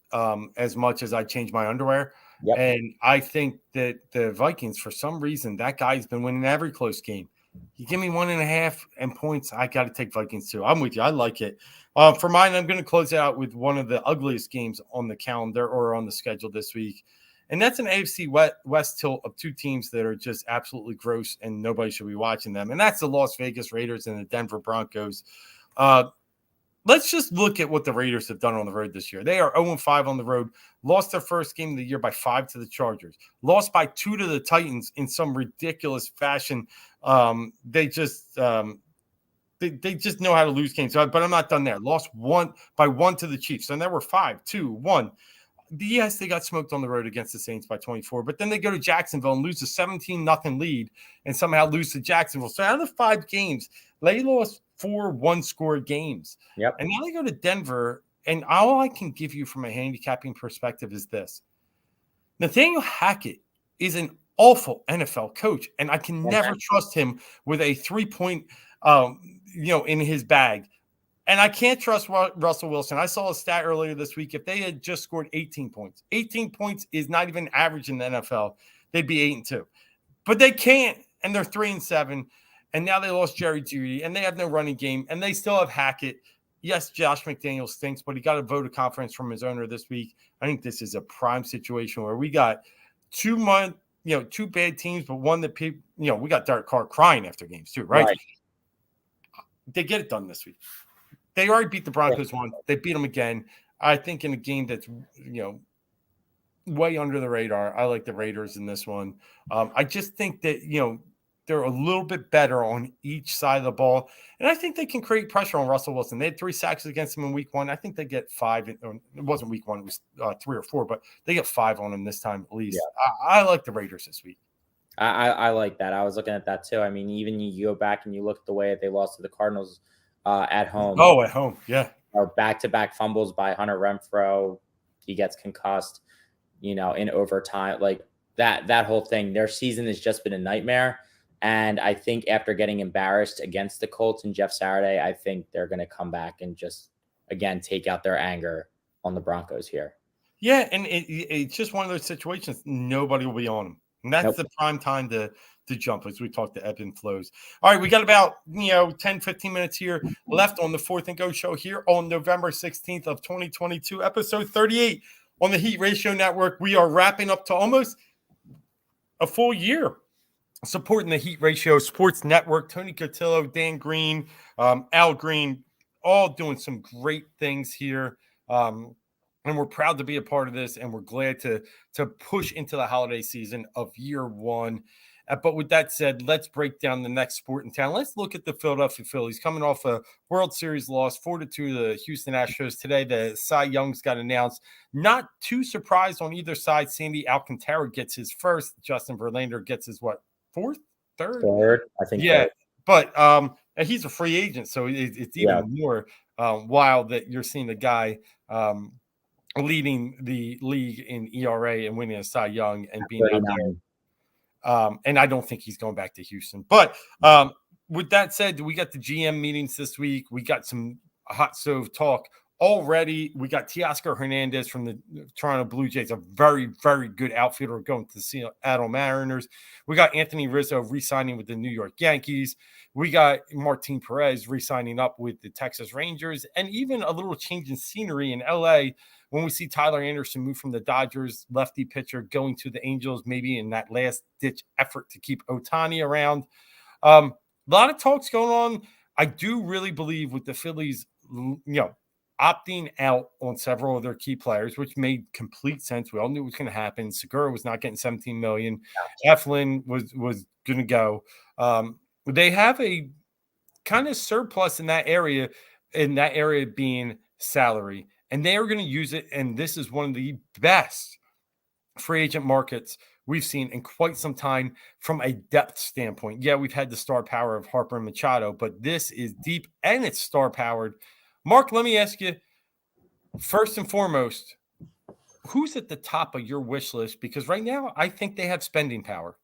as much as I change my underwear. Yep. And I think that the Vikings, for some reason, that guy's been winning every close game. You give me 1.5 and points, I got to take Vikings too. I'm with you. I like it. For mine, I'm going to close it out with one of the ugliest games on the calendar or on the schedule this week. And that's an AFC West tilt of two teams that are just absolutely gross and nobody should be watching them. And that's the Las Vegas Raiders and the Denver Broncos. Let's just look at what the Raiders have done on the road this year. They are 0-5 on the road, lost their first game of the year by 5 to the Chargers, lost by 2 to the Titans in some ridiculous fashion. They just know how to lose games. But I'm not done there. Lost 1 to the Chiefs. And there were 5-2-1. Yes, they got smoked on the road against the Saints by 24, but then they go to Jacksonville and lose a 17-0 lead and somehow lose to Jacksonville. So out of the 5 games, they lost 4 one-score games. Yep. And now they go to Denver, and all I can give you from a handicapping perspective is this. Nathaniel Hackett is an awful NFL coach, and I can never trust him with a 3-point, in his bag. And I can't trust Russell Wilson. I saw a stat earlier this week. If they had just scored 18 points, 18 points is not even average in the NFL. They'd be 8-2. But they can't, and they're 3-7. And now they lost Jerry Jeudy, and they have no running game, and they still have Hackett. Yes, Josh McDaniels stinks, but he got a vote of confidence from his owner this week. I think this is a prime situation where we got 2 two bad teams, but one that people, we got Derek Carr crying after games too, right? They get it done this week. They already beat the Broncos once. They beat them again. I think in a game that's, way under the radar. I like the Raiders in this one. I just think that, they're a little bit better on each side of the ball. And I think they can create pressure on Russell Wilson. They had 3 sacks against him in week 1. I think they get 5. It wasn't week 1. It was 3 or 4, but they get 5 on him this time at least. Yeah. I like the Raiders this week. I like that. I was looking at that too. I mean, even you go back and you look at the way that they lost to the Cardinals at home. Oh, at home. Yeah. Or back-to-back fumbles by Hunter Renfrow. He gets concussed, in overtime. Like that whole thing. Their season has just been a nightmare. And I think after getting embarrassed against the Colts and Jeff Saturday, I think they're going to come back and just, again, take out their anger on the Broncos here. Yeah, and it's just one of those situations. Nobody will be on them. And that's the prime time to jump, as we talk to ebb and flows. All right, we got about 10, 15 minutes here left on the 4th and Go show here on November 16th of 2022, episode 38 on the Heat Ratio Network. We are wrapping up to almost a full year supporting the Heat Ratio Sports Network. Tony Cotillo, Dan Green, Al Green, all doing some great things here. And we're proud to be a part of this, and we're glad to push into the holiday season of year 1. But with that said, let's break down the next sport in town. Let's look at the Philadelphia Phillies coming off a World Series loss, 4-2 to the Houston Astros. Today, the Cy Young's got announced. Not too surprised on either side. Sandy Alcantara gets his first. Justin Verlander gets his what? Third, I think. Yeah, third. But he's a free agent, so it's even more wild that you're seeing the guy leading the league in ERA and winning a Cy Young and being out there. And I don't think he's going back to Houston. But with that said, we got the GM meetings this week. We got some hot stove talk already. We got Teoscar Hernandez from the Toronto Blue Jays, a very, very good outfielder going to the Seattle Mariners. We got Anthony Rizzo re-signing with the New York Yankees. We got Martin Perez re-signing up with the Texas Rangers, and even a little change in scenery in LA when we see Tyler Anderson move from the Dodgers lefty pitcher going to the Angels, maybe in that last-ditch effort to keep Ohtani around. A lot of talks going on. I do really believe with the Phillies, opting out on several of their key players, which made complete sense. We all knew it was going to happen. Segura was not getting $17 million. Eflin was going to go. They have a kind of surplus in that area being salary, and they are going to use it. And this is one of the best free agent markets we've seen in quite some time from a depth standpoint. Yeah, we've had the star power of Harper and Machado, but this is deep and it's star powered. Mark, let me ask you, first and foremost, who's at the top of your wish list? Because right now, I think they have spending power.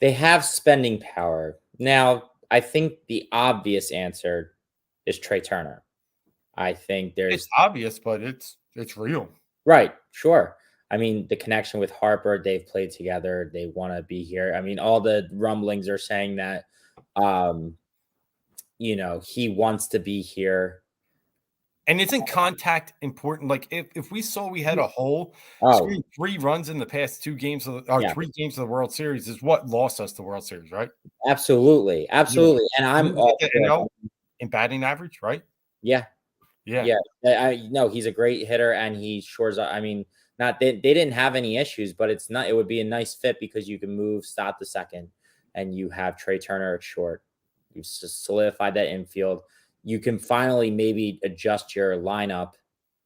They have spending power. Now, I think the obvious answer is Trey Turner. I think it's obvious, but it's real. Right, sure. I mean, the connection with Harper, they've played together. They want to be here. I mean, all the rumblings are saying that he wants to be here. And isn't contact important? Like if we saw we had a hole, 3 runs in the past 2 games or 3 games of the World Series is what lost us the World Series, right? Absolutely. And I'm all in batting average, right? Yeah. I know he's a great hitter, and he shores up. I mean, they didn't have any issues, but it would be a nice fit because you can move Stott to second, and you have Trey Turner at short. You've solidified that infield. You can finally maybe adjust your lineup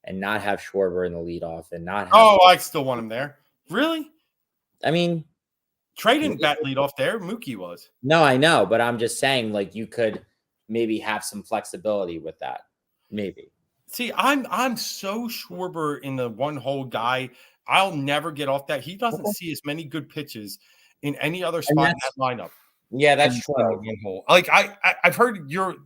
and not have Schwarber in the leadoff and not have. Oh, I still want him there. Really? I mean, Trey didn't bat leadoff there. Mookie was. No, I know, but I'm just saying, like, you could maybe have some flexibility with that. Maybe. See, I'm so Schwarber in the one-hole guy. I'll never get off that. He doesn't see as many good pitches in any other spot in that lineup. Yeah, that's true. Like I've heard you're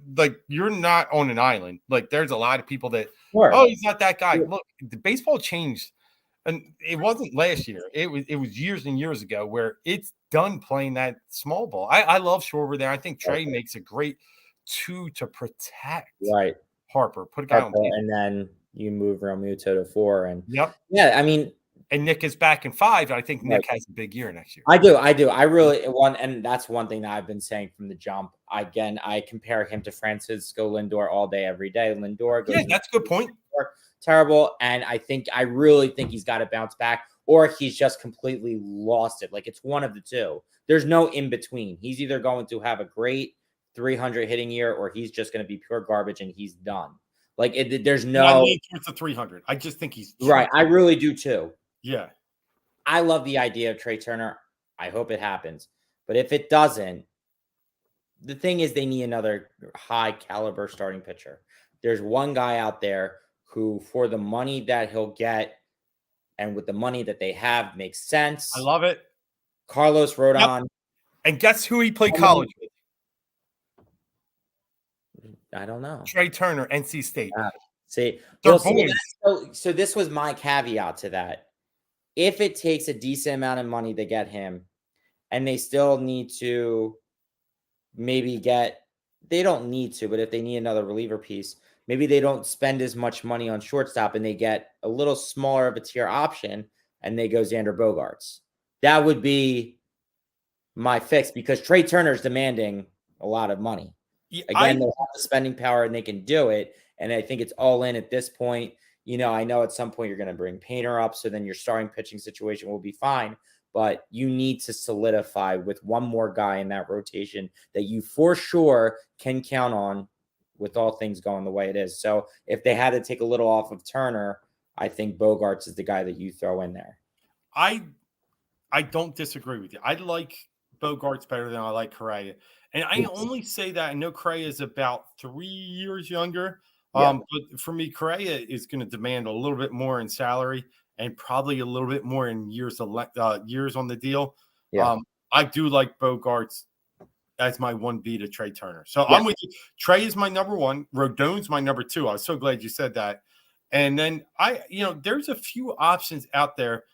not on an island. Like there's a lot of people that he's not that guy. Look, the baseball changed, and it wasn't last year. It was years and years ago where it's done playing that small ball. I love Schwarber there. I think Trey makes a great 2 to protect Harper. Put a guy on, and then you move Realmuto to 4, and yeah. I mean, and Nick is back in 5, I think Nick has a big year next year. I do. I really want, and that's one thing that I've been saying from the jump. Again, I compare him to Francisco Lindor all day, every day. Lindor goes, that's a good point. Terrible, and I really think he's got to bounce back, or he's just completely lost it. Like, it's one of the two. There's no in between. He's either going to have a great 300 hitting year, or he's just going to be pure garbage and he's done. Like, there's no. I lean towards the 300. I just think he's right. I really do too. Yeah. I love the idea of Trey Turner. I hope it happens. But if it doesn't, the thing is they need another high caliber starting pitcher. There's one guy out there who, for the money that he'll get and with the money that they have, makes sense. I love it. Carlos Rodon. Yep. And guess who he played college with? I don't know. Trey Turner, NC State. See, so this was my caveat to that. If it takes a decent amount of money to get him, and they still need to maybe they don't need to, but if they need another reliever piece, maybe they don't spend as much money on shortstop and they get a little smaller of a tier option and they go Xander Bogaerts. That would be my fix, because Trey Turner's demanding a lot of money. Again, they have the spending power and they can do it. And I think it's all in at this point. I know at some point you're going to bring Painter up, so then your starting pitching situation will be fine. But you need to solidify with one more guy in that rotation that you for sure can count on with all things going the way it is. So if they had to take a little off of Turner, I think Bogaerts is the guy that you throw in there. I don't disagree with you. I like Bogaerts better than I like Correa. And I only say that I know Correa is about 3 years younger. But for me, Correa is going to demand a little bit more in salary and probably a little bit more in years on the deal. Yeah. I do like Bogaerts as my 1B to Trey Turner. So I'm with you. Trey is my number 1. Rodon's my number 2. I was so glad you said that. And then there's a few options out there.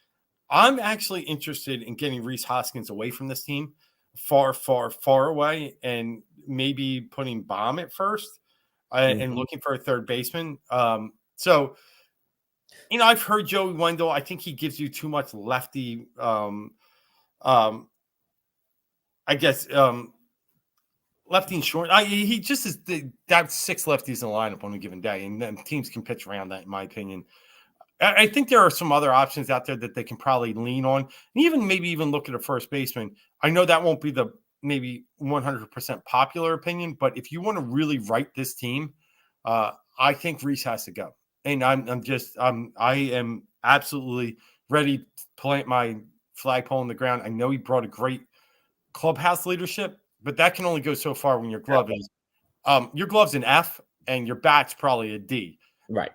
I'm actually interested in getting Rhys Hoskins away from this team, far, far, far away, and maybe putting Baum at first. And looking for a third baseman. So, I've heard Joey Wendell. I think he gives you too much lefty, lefty and short. He just is that's 6 lefties in the lineup on a given day, and then teams can pitch around that, in my opinion. I think there are some other options out there that they can probably lean on, and maybe even look at a first baseman. I know that won't be the maybe 100% popular opinion, but if you want to really right this team, I think Rhys has to go. And I am absolutely ready to plant my flagpole in the ground. I know he brought a great clubhouse leadership, but that can only go so far when your glove's an F and your bat's probably a D. Right.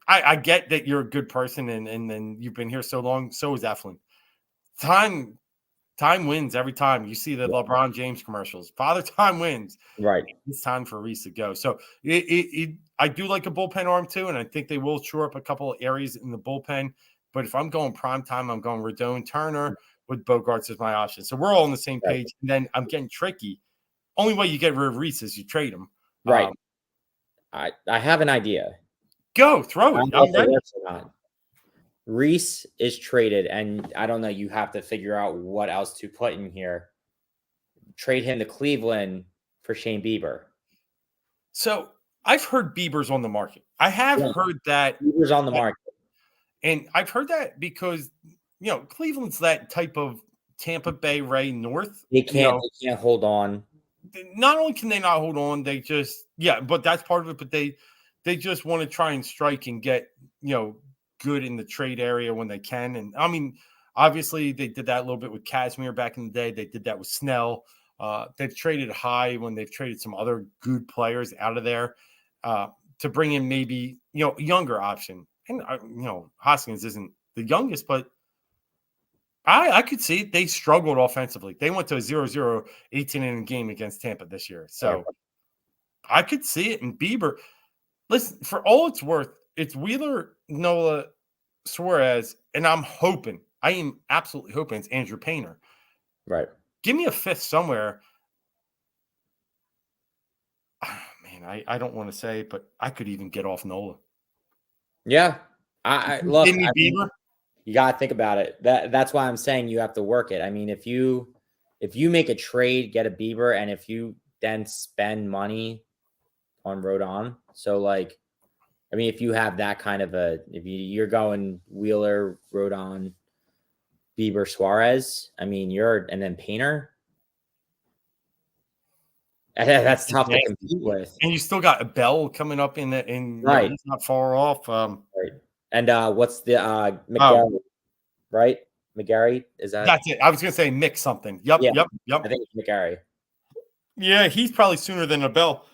I get that you're a good person and then you've been here so long. So is Eflin. Time wins every time. You see the LeBron James commercials. Father Time wins. Right. It's time for Rhys to go. So I do like a bullpen arm too, and I think they will shore up a couple of areas in the bullpen. But if I'm going prime time, I'm going Rodon, Turner with Bogaerts as my option. So we're all on the same page. And then I'm getting tricky. Only way you get rid of Rhys is you trade him. Right. I have an idea. Go, throw it. I'm ready. Rhys is traded, and I don't know. You have to figure out what else to put in here. Trade him to Cleveland for Shane Bieber. So I've heard Bieber's on the market. I have heard that Bieber's on the market, and I've heard that because Cleveland's that type of Tampa Bay Ray North. They can't hold on. Not only can they not hold on, they just but that's part of it. But they just want to try and strike and get good in the trade area when they can. And I mean, obviously they did that a little bit with Kazmir back in the day. They did that with Snell. They've traded high when they've traded some other good players out of there to bring in maybe, a younger option. And, Hoskins isn't the youngest, but I could see it. They struggled offensively. They went to a 0-0 18-inning game against Tampa this year. So I could see it. And Bieber, listen, for all it's worth, it's Wheeler, Nola, Suarez, and I am absolutely hoping it's Andrew Painter. Right. Give me a fifth somewhere. Man, I don't want to say it, but I could even get off Nola. Yeah. I love Give me Bieber. You got to think about it. That's why I'm saying you have to work it. I mean, if you make a trade, get a Bieber, and if you then spend money on Rodon, so like, I mean, if you have that kind of if you're going Wheeler, Rodon, Bieber, Suarez, I mean, and then Painter. That's tough to compete with. And you still got a Bell coming up right. You know, he's not far off. Right. And what's the McGarry, right? McGarry, is that? That's it. I was gonna say mix something. Yep. I think it's McGarry. Yeah, he's probably sooner than a Bell.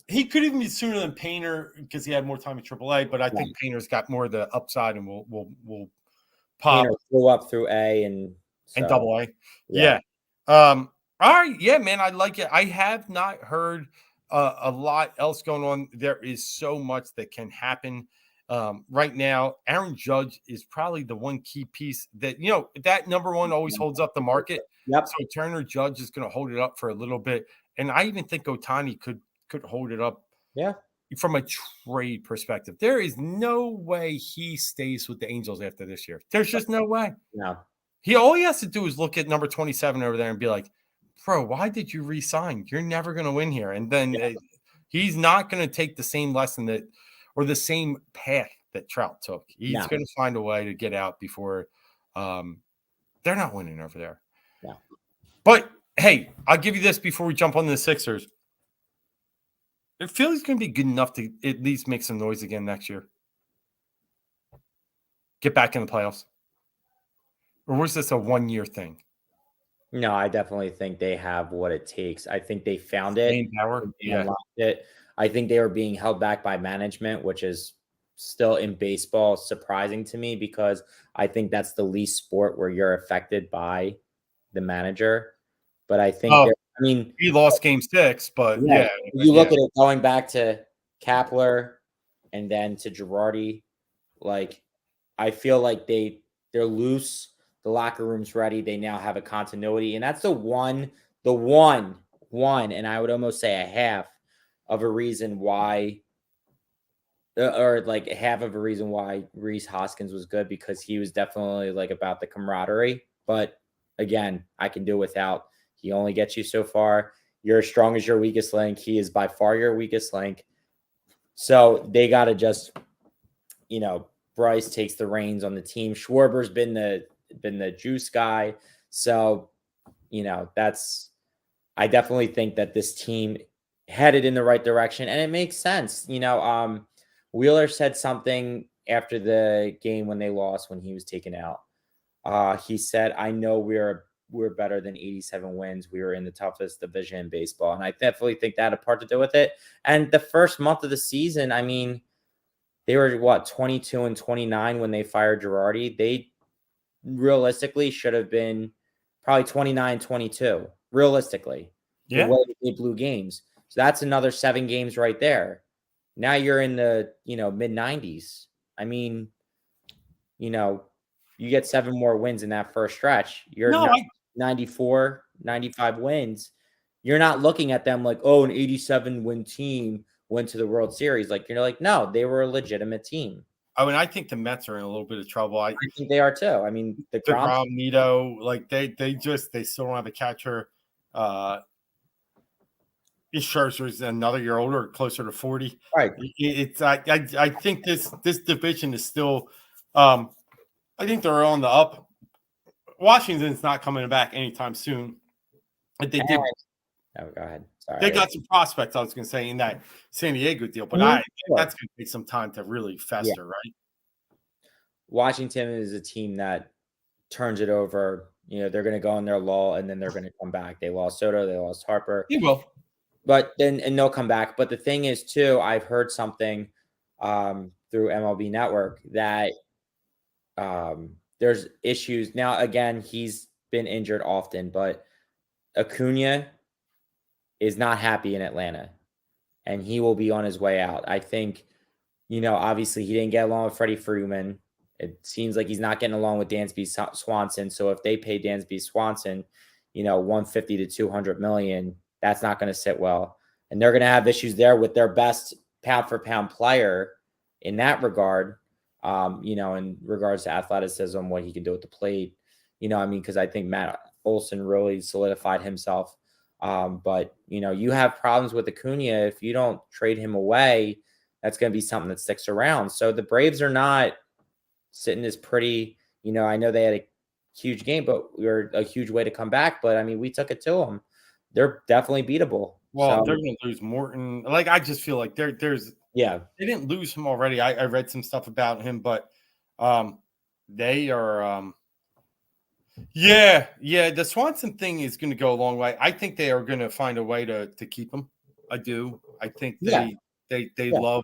He could even be sooner than Painter because he had more time at AAA, but I think Painter's got more of the upside and will pop. Painter flew up through A and AA. Yeah. All right. Yeah, man, I like it. I have not heard a lot else going on. There is so much that can happen right now. Aaron Judge is probably the one key piece that, you know, that number one always holds up the market. Yep. So Turner Judge is going to hold it up for a little bit. And I even think Ohtani could hold it up. Yeah. From a trade perspective, there is no way he stays with the Angels after this year. There's just no way. No. All he has to do is look at number 27 over there and be like, bro, why did you resign? You're never going to win here. And then he's not going to take the same lesson or the same path that Trout took. He's going to find a way to get out before they're not winning over there. Yeah. But hey, I'll give you this before we jump on the Sixers. It feels going to be good enough to at least make some noise again next year. Get back in the playoffs. Or was this a 1-year thing? No, I definitely think they have what it takes. I think they found it. Main power. Yeah. I think they were being held back by management, which is still in baseball surprising to me because I think that's the least sport where you're affected by the manager. But I think he lost game 6, but yeah. You look at it going back to Kapler and then to Girardi, like I feel like they're loose. The locker room's ready. They now have a continuity. And that's the one, and I would almost say a half of a reason why, or like half of a reason why Rhys Hoskins was good, because he was definitely like about the camaraderie. But again, I can do without. He only gets you so far. You're as strong as your weakest link. He is by far your weakest link. So they got to just, you know, Bryce takes the reins on the team. Schwarber's been the juice guy. So, you know, I definitely think that this team headed in the right direction, and it makes sense. You know, Wheeler said something after the game when they lost, when he was taken out. He said, I know we're better than 87 wins. We were in the toughest division in baseball. And I definitely think that had a part to do with it. And the first month of the season, I mean, they were 22-29 when they fired Girardi. They realistically should have been probably 29-22, realistically. Yeah. The way they blew games. So that's another 7 games right there. Now you're in the, mid 90s. I mean, you get 7 more wins in that first stretch. You're 94, 95 wins. You're not looking at them like, oh, an 87 win team went to the World Series. Like, you're like, no, they were a legitimate team. I mean, I think the Mets are in a little bit of trouble. I think they are too. I mean, the DeGrom, Nito, like they still don't have a catcher. Scherzer's another year older, closer to 40. Right. I think this division is still. I think they're on the up. Washington's not coming back anytime soon. But they did. Oh, go ahead. Sorry. They got some prospects, I was going to say, in that San Diego deal, but I think that's going to take some time to really fester, right? Washington is a team that turns it over. They're going to go in their lull, and then they're going to come back. They lost Soto. They lost Harper. He will. But then, and they'll come back. But the thing is, too, I've heard something through MLB Network that there's issues. Now, again, he's been injured often, but Acuna is not happy in Atlanta, and he will be on his way out. I think, obviously he didn't get along with Freddie Freeman. It seems like he's not getting along with Dansby Swanson. So if they pay Dansby Swanson, 150 to 200 million, that's not going to sit well. And they're going to have issues there with their best pound for pound player in that regard. In regards to athleticism, what he can do at the plate, because I think Matt Olson really solidified himself. But you have problems with Acuna. If you don't trade him away, that's going to be something that sticks around. So the Braves are not sitting as pretty. I know they had a huge game, but we were a huge way to come back. But I mean, we took it to them. They're definitely beatable. Well, they're going to lose Morton. Like, I just feel like there's they didn't lose him already. I read some stuff about him, but they are the Swanson thing is going to go a long way. I think they are going to find a way to keep him. I do. I think they love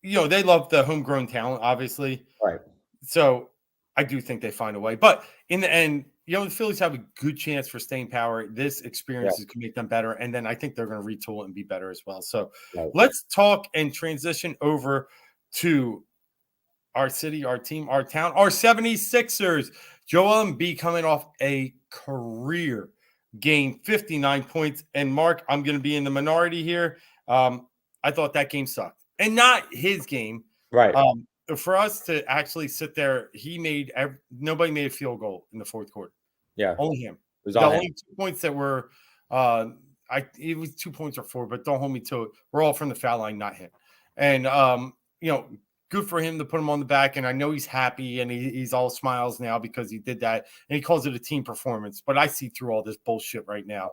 they love the homegrown talent, obviously. Right. So I do think they find a way. But in the end, the Phillies have a good chance for staying power. This experience can make them better. And then I think they're going to retool it and be better as well. So let's talk and transition over to our city, our team, our town, our 76ers. Joel Embiid coming off a career game, 59 points. And Mark, I'm going to be in the minority here. I thought that game sucked. And not his game. Right. For us to actually sit there, nobody made a field goal in the fourth quarter. Yeah. Only him. It was the only 2 points that were it was 2 points or 4, but don't hold me to it. We're all from the foul line, not him. And good for him to put him on the back. And I know he's happy and he's all smiles now because he did that. And he calls it a team performance. But I see through all this bullshit right now.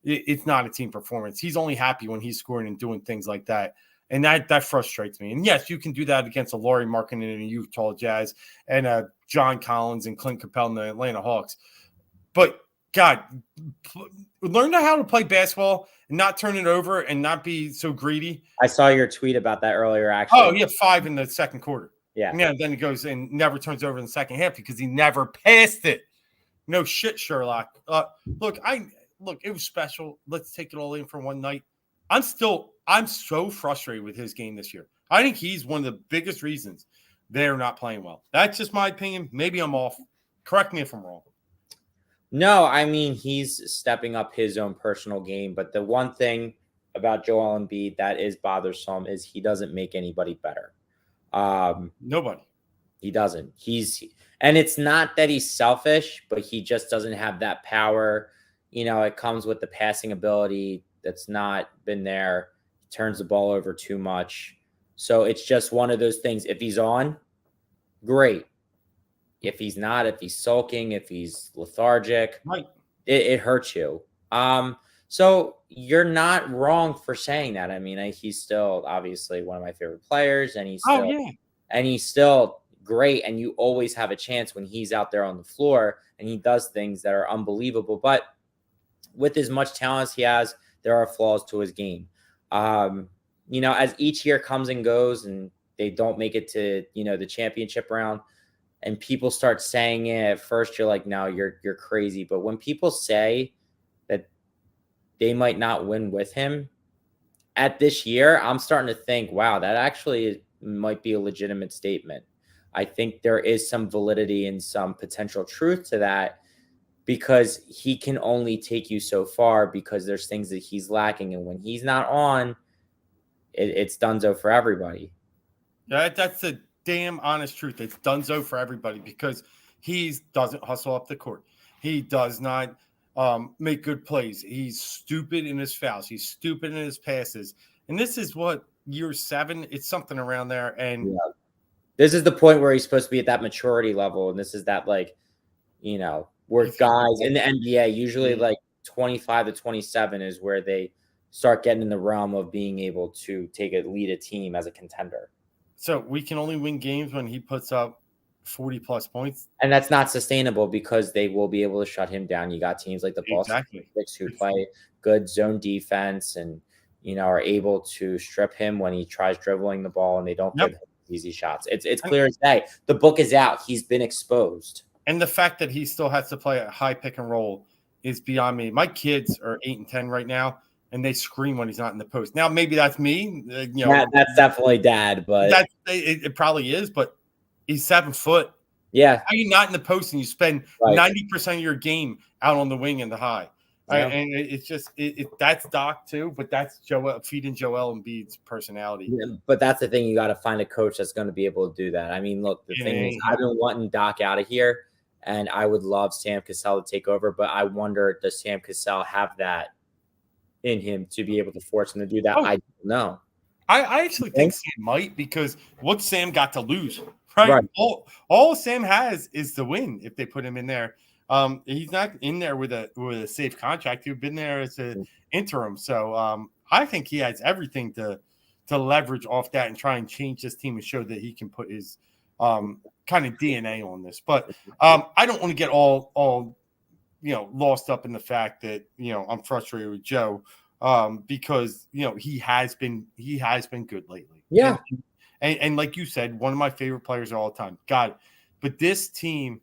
It's not a team performance. He's only happy when he's scoring and doing things like that. And that frustrates me. And yes, you can do that against a Laurie Markkinen and a Utah Jazz and John Collins and Clint Capella and the Atlanta Hawks. But God, learn how to play basketball and not turn it over and not be so greedy. I saw your tweet about that earlier, actually. Oh, he had 5 in the second quarter. Yeah. And then he goes and never turns over in the second half because he never passed it. No shit, Sherlock. Look, it was special. Let's take it all in for one night. I'm so frustrated with his game this year. I think he's one of the biggest reasons they're not playing well. That's just my opinion. Maybe I'm off. Correct me if I'm wrong. No, I mean, he's stepping up his own personal game. But the one thing about Joel Embiid that is bothersome is he doesn't make anybody better. Nobody. He doesn't. And it's not that he's selfish, but he just doesn't have that power. It comes with the passing ability that's not been there. He turns the ball over too much. So it's just one of those things. If he's on, great. If he's not, if he's sulking, if he's lethargic, right, it hurts you. So you're not wrong for saying that. I mean, he's still obviously one of my favorite players, and he's still great. And you always have a chance when he's out there on the floor and he does things that are unbelievable. But with as much talent as he has, there are flaws to his game. As each year comes and goes and they don't make it to, the championship round and people start saying it at first, you're like, no, you're crazy. But when people say that they might not win with him at this year, I'm starting to think, wow, that actually might be a legitimate statement. I think there is some validity and some potential truth to that. Because he can only take you so far because there's things that he's lacking. And when he's not on, it's donezo for everybody. Yeah, that's the damn honest truth. It's donezo for everybody because he doesn't hustle up the court. He does not make good plays. He's stupid in his fouls. He's stupid in his passes. And this is what, year 7? It's something around there. And this is the point where he's supposed to be at that maturity level. And this is that, where guys in the NBA, usually like 25 to 27 is where they start getting in the realm of being able to lead a team as a contender. So we can only win games when he puts up 40 plus points. And that's not sustainable because they will be able to shut him down. You got teams like the Boston Celtics who play good zone defense and, are able to strip him when he tries dribbling the ball and they don't give him easy shots. It's clear as day. The book is out. He's been exposed. And the fact that he still has to play a high pick and roll is beyond me. My kids are 8 and 10 right now, and they scream when he's not in the post. Now, maybe that's me. That's definitely dad, but it probably is. But he's 7 foot. Yeah, how are you not in the post and you spend 90% of your game out on the wing and the high? And it's just that's Doc too, but that's feeding Joel Embiid's personality. Yeah, but that's the thing. You got to find a coach that's going to be able to do that. I mean, look, the thing is, I've been wanting Doc out of here, and I would love Sam Cassell to take over, but I wonder, does Sam Cassell have that in him to be able to force him to do that? I don't know. I actually think Sam might, because what Sam got to lose, right? All Sam has is the win if they put him in there. He's not in there with a safe contract. He's been there as an interim, so I think he has everything to leverage off that and try and change this team and show that he can put his kind of DNA on this. But I don't want to get all lost up in the fact that I'm frustrated with Joe because he has been good lately. Yeah, and like you said, one of my favorite players of all time. God, but this team.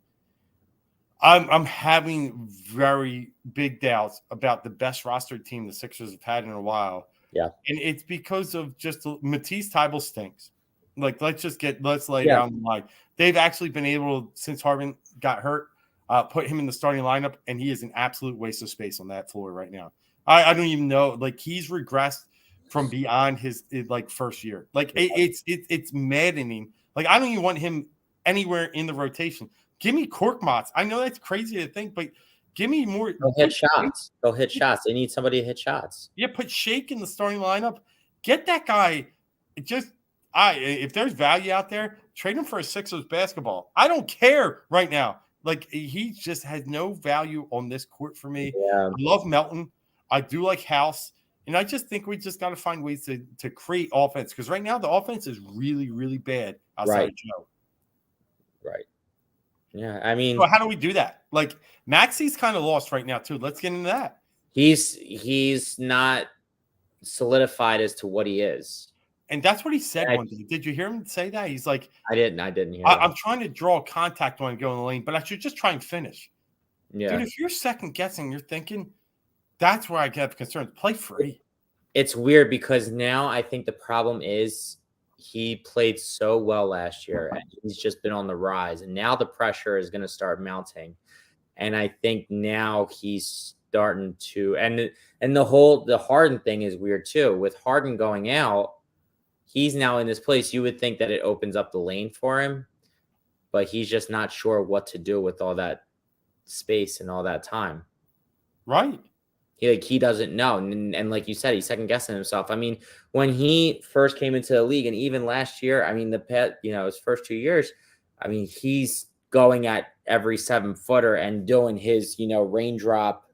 I'm having very big doubts about the best roster team the Sixers have had in a while. Yeah. And it's because of just Matisse Thybulle stinks. Like, let's lay down the line. They've actually been able, since Harden got hurt, put him in the starting lineup, and he is an absolute waste of space on that floor right now. I don't even know. Like, he's regressed from beyond his first year. Like, it's maddening. Like, I don't even want him anywhere in the rotation. Give me Korkmaz. I know that's crazy to think, but give me more. Go hit shots. Go hit shots. They need somebody to hit shots. Yeah, put Shake in the starting lineup. Get that guy. If there's value out there, trade him for a Sixers basketball. I don't care right now. Like, he just has no value on this court for me. Yeah. I love Melton. I do like House. And I just think we just got to find ways to create offense, because right now the offense is really, really bad outside of Joe. Right. Yeah, I mean, so how do we do that? Like, Maxi's kind of lost right now too. Let's get into that. He's not solidified as to what he is, and that's what he said one day. Did you hear him say that? He's like, I didn't hear. I'm trying to draw contact when I go in the lane, but I should just try and finish. Yeah, dude. If you're second guessing, you're thinking, that's where I have concerns. Play free. It's weird because now I think the problem is, he played so well last year and he's just been on the rise, and now the pressure is going to start mounting. And I think now he's starting to, and the Harden thing is weird too. With Harden going out, he's now in this place. You would think that it opens up the lane for him, but he's just not sure what to do with all that space and all that time. Right. He doesn't know. And like you said, he's second guessing himself. I mean, when he first came into the league, and even last year, I mean, his first 2 years, I mean, he's going at every 7-footer and doing his, raindrop,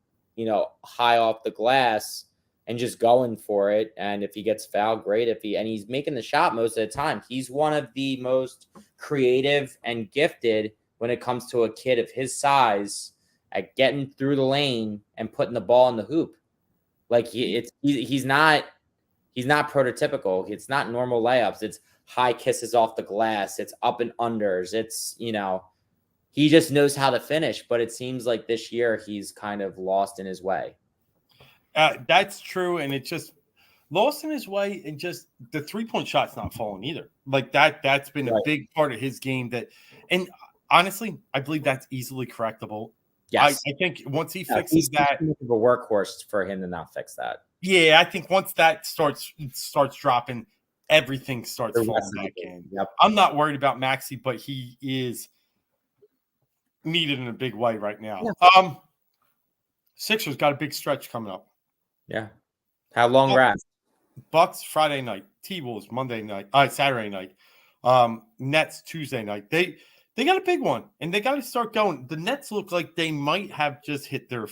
high off the glass and just going for it. And if he gets fouled, great. And he's making the shot most of the time. He's one of the most creative and gifted when it comes to a kid of his size at getting through the lane and putting the ball in the hoop. Like, he's not prototypical. It's not normal layups. It's high kisses off the glass. It's up and unders. It's, he just knows how to finish, but it seems like this year he's kind of lost in his way. That's true. And it just lost in his way, and just the 3-point shot's not falling either. Like, that's been a big part of his game and honestly, I believe that's easily correctable. Yes. I think once he fixes that, it's a workhorse for him to not fix that. Yeah, I think once that starts dropping, everything starts falling back in. Yep. I'm not worried about Maxey, but he is needed in a big way right now. Yeah. Sixers got a big stretch coming up. Yeah. How long rest? Bucks Friday night, T-Wolves Saturday night, Nets Tuesday night. They got a big one, and they got to start going. The Nets look like they might have just hit their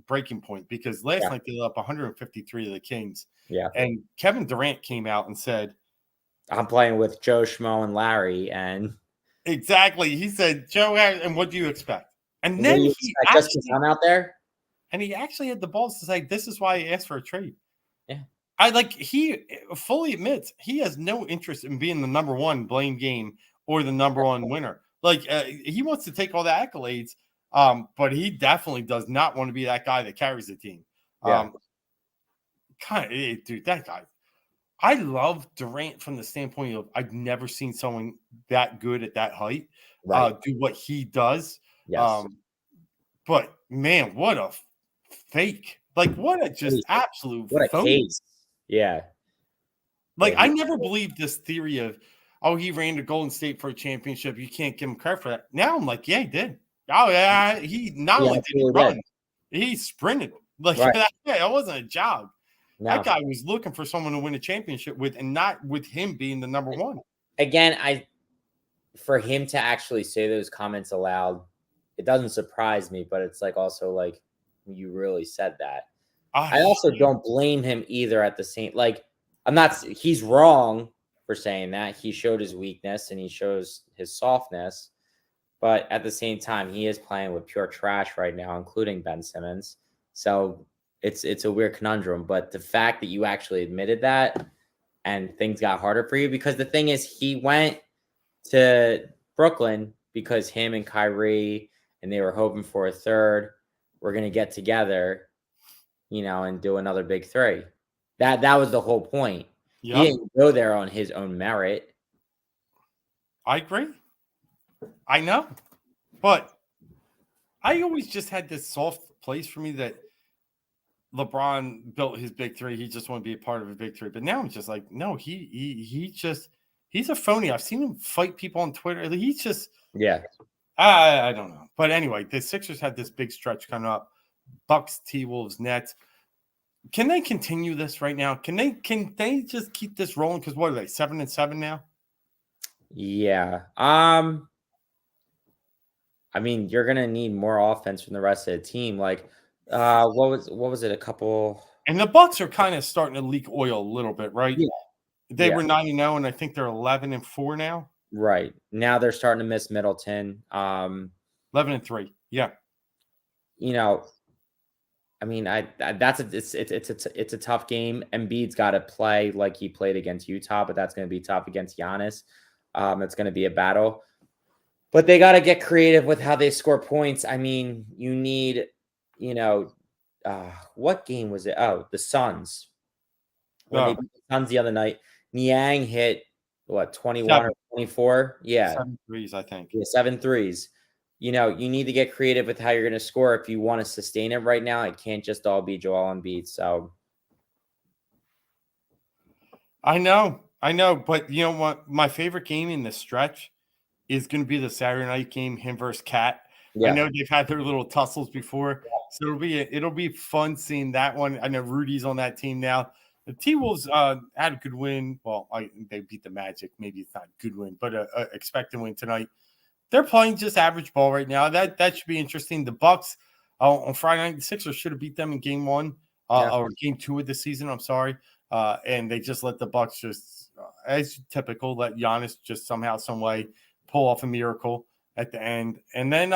breaking point, because last night they let up 153 to the Kings. Yeah. And Kevin Durant came out and said, I'm playing with Joe Schmo and Larry. And exactly. He said, Joe, and what do you expect? And then I'm out there. And he actually had the balls to say, this is why he asked for a trade. Yeah. He fully admits he has no interest in being the number one blame game or the number one winner. Like, he wants to take all the accolades, but he definitely does not want to be that guy that carries the team. Dude, that guy. I love Durant from the standpoint of, I've never seen someone that good at that height do what he does. Yes. But man, what a fake. Like, what a just absolute what a phony. case. Yeah. Like, Yeah, I never believed this theory of, oh, he ran to Golden State for a championship. You can't give him credit for that. Now I'm like, yeah, he did. Oh, yeah. He not only did he run, he sprinted. Like, right. that wasn't a jog. No. That guy was looking for someone to win a championship with, and not with him being the number one. Again, for him to actually say those comments aloud, it doesn't surprise me, but it's like also like you really said that. I also don't blame him either at the same like he's wrong for saying that. He showed his weakness and he shows his softness, but at the same time, he is playing with pure trash right now, including Ben Simmons. So it's a weird conundrum. But the fact that you actually admitted that and things got harder for you, because the thing is, he went to Brooklyn because him and Kyrie and they were hoping for a third. We're gonna get together, and do another big three. That was the whole point. Yep. He didn't go there on his own merit. I agree. I know. But I always just had this soft place for me that LeBron built his big three. He just wanted to be a part of a big three. But now I'm just like, no, he's a phony. I've seen him fight people on Twitter. He's just I don't know. But anyway, the Sixers had this big stretch coming up. Bucks, T-Wolves, Nets. Can they continue this right now? Can they just keep this rolling? Because what are they, 7-7 now? Yeah. I mean, you're gonna need more offense from the rest of the team. Like, what was it? A couple. And the Bucks are kind of starting to leak oil a little bit, right? Yeah. They were 9-0, and I think they're 11-4 now. Right now, they're starting to miss Middleton. 11-3. Yeah. I mean, it's a tough game. Embiid's got to play like he played against Utah, but that's going to be tough against Giannis. It's going to be a battle, but they got to get creative with how they score points. I mean, you need, what game was it? Oh, the Suns. When they beat the Suns the other night, Niang hit 21 or 24? Yeah, 7 threes, I think. Yeah, 7 threes. You need to get creative with how you're going to score if you want to sustain it right now. It can't just all be Joel Embiid. So I know, but you know what? My favorite game in the stretch is going to be the Saturday night game, him versus Cat. Yeah. I know they've had their little tussles before, so it'll be fun seeing that one. I know Rudy's on that team now. The T-Wolves had a good win. Well, they beat the Magic. Maybe it's not a good win, but a expected win tonight. They're playing just average ball right now. That should be interesting. The Bucks on Friday night, the Sixers should have beat them in game 1 or game 2 of the season. I'm sorry, and they just let the Bucks just, as typical, let Giannis just somehow, some way pull off a miracle at the end. And then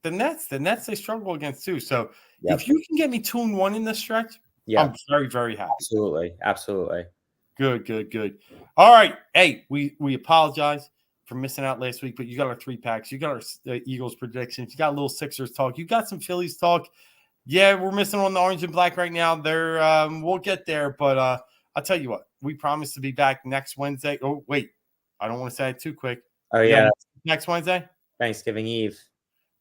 the Nets they struggle against too. So if you can get me 2-1 in this stretch, I'm very, very happy. Absolutely. Good. All right, hey, we apologize for missing out last week, but you got our 3-packs, you got our Eagles predictions, you got a little Sixers talk, you got some Phillies talk. Yeah, we're missing on the orange and black right now. We'll get there, but I'll tell you what, we promise to be back next Wednesday. Oh, wait, I don't want to say it too quick. Oh, yeah. Next Wednesday? Thanksgiving Eve.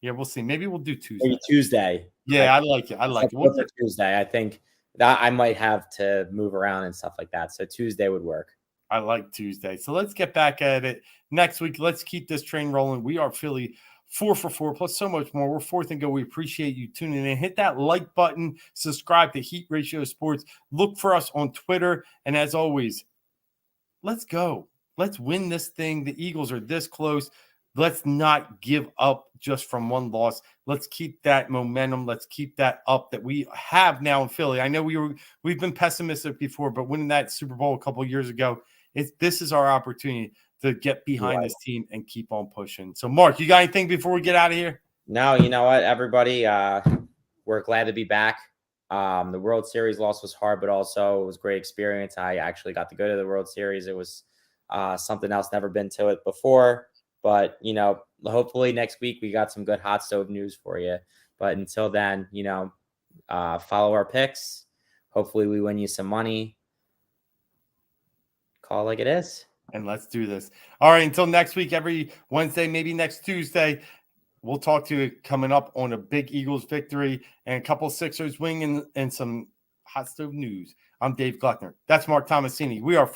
Yeah, we'll see. Maybe we'll do Tuesday. Maybe Tuesday. Yeah, I like it. We'll do Tuesday. I think that I might have to move around and stuff like that. So Tuesday would work. I like Tuesday. So let's get back at it next week. Let's keep this train rolling. We are Philly 4 for 4 plus so much more. We're 4th and go. We appreciate you tuning in. Hit that like button. Subscribe to Heat Ratio Sports. Look for us on Twitter. And as always, let's go. Let's win this thing. The Eagles are this close. Let's not give up just from one loss. Let's keep that momentum. Let's keep that up that we have now in Philly. I know we've been pessimistic before, but winning that Super Bowl a couple of years ago, this is our opportunity to get behind this team and keep on pushing. So, Mark, you got anything before we get out of here? No, you know what, everybody? We're glad to be back. The World Series loss was hard, but also it was a great experience. I actually got to go to the World Series. It was something else, never been to it before. But, hopefully next week we got some good hot stove news for you. But until then, follow our picks. Hopefully we win you some money. Call like it is. And let's do this. All right, until next week, every Wednesday, maybe next Tuesday, We'll talk to you coming up on a big Eagles victory and a couple Sixers win and some hot stove news. I'm Dave Gluckner. That's Marc Tomasini. We are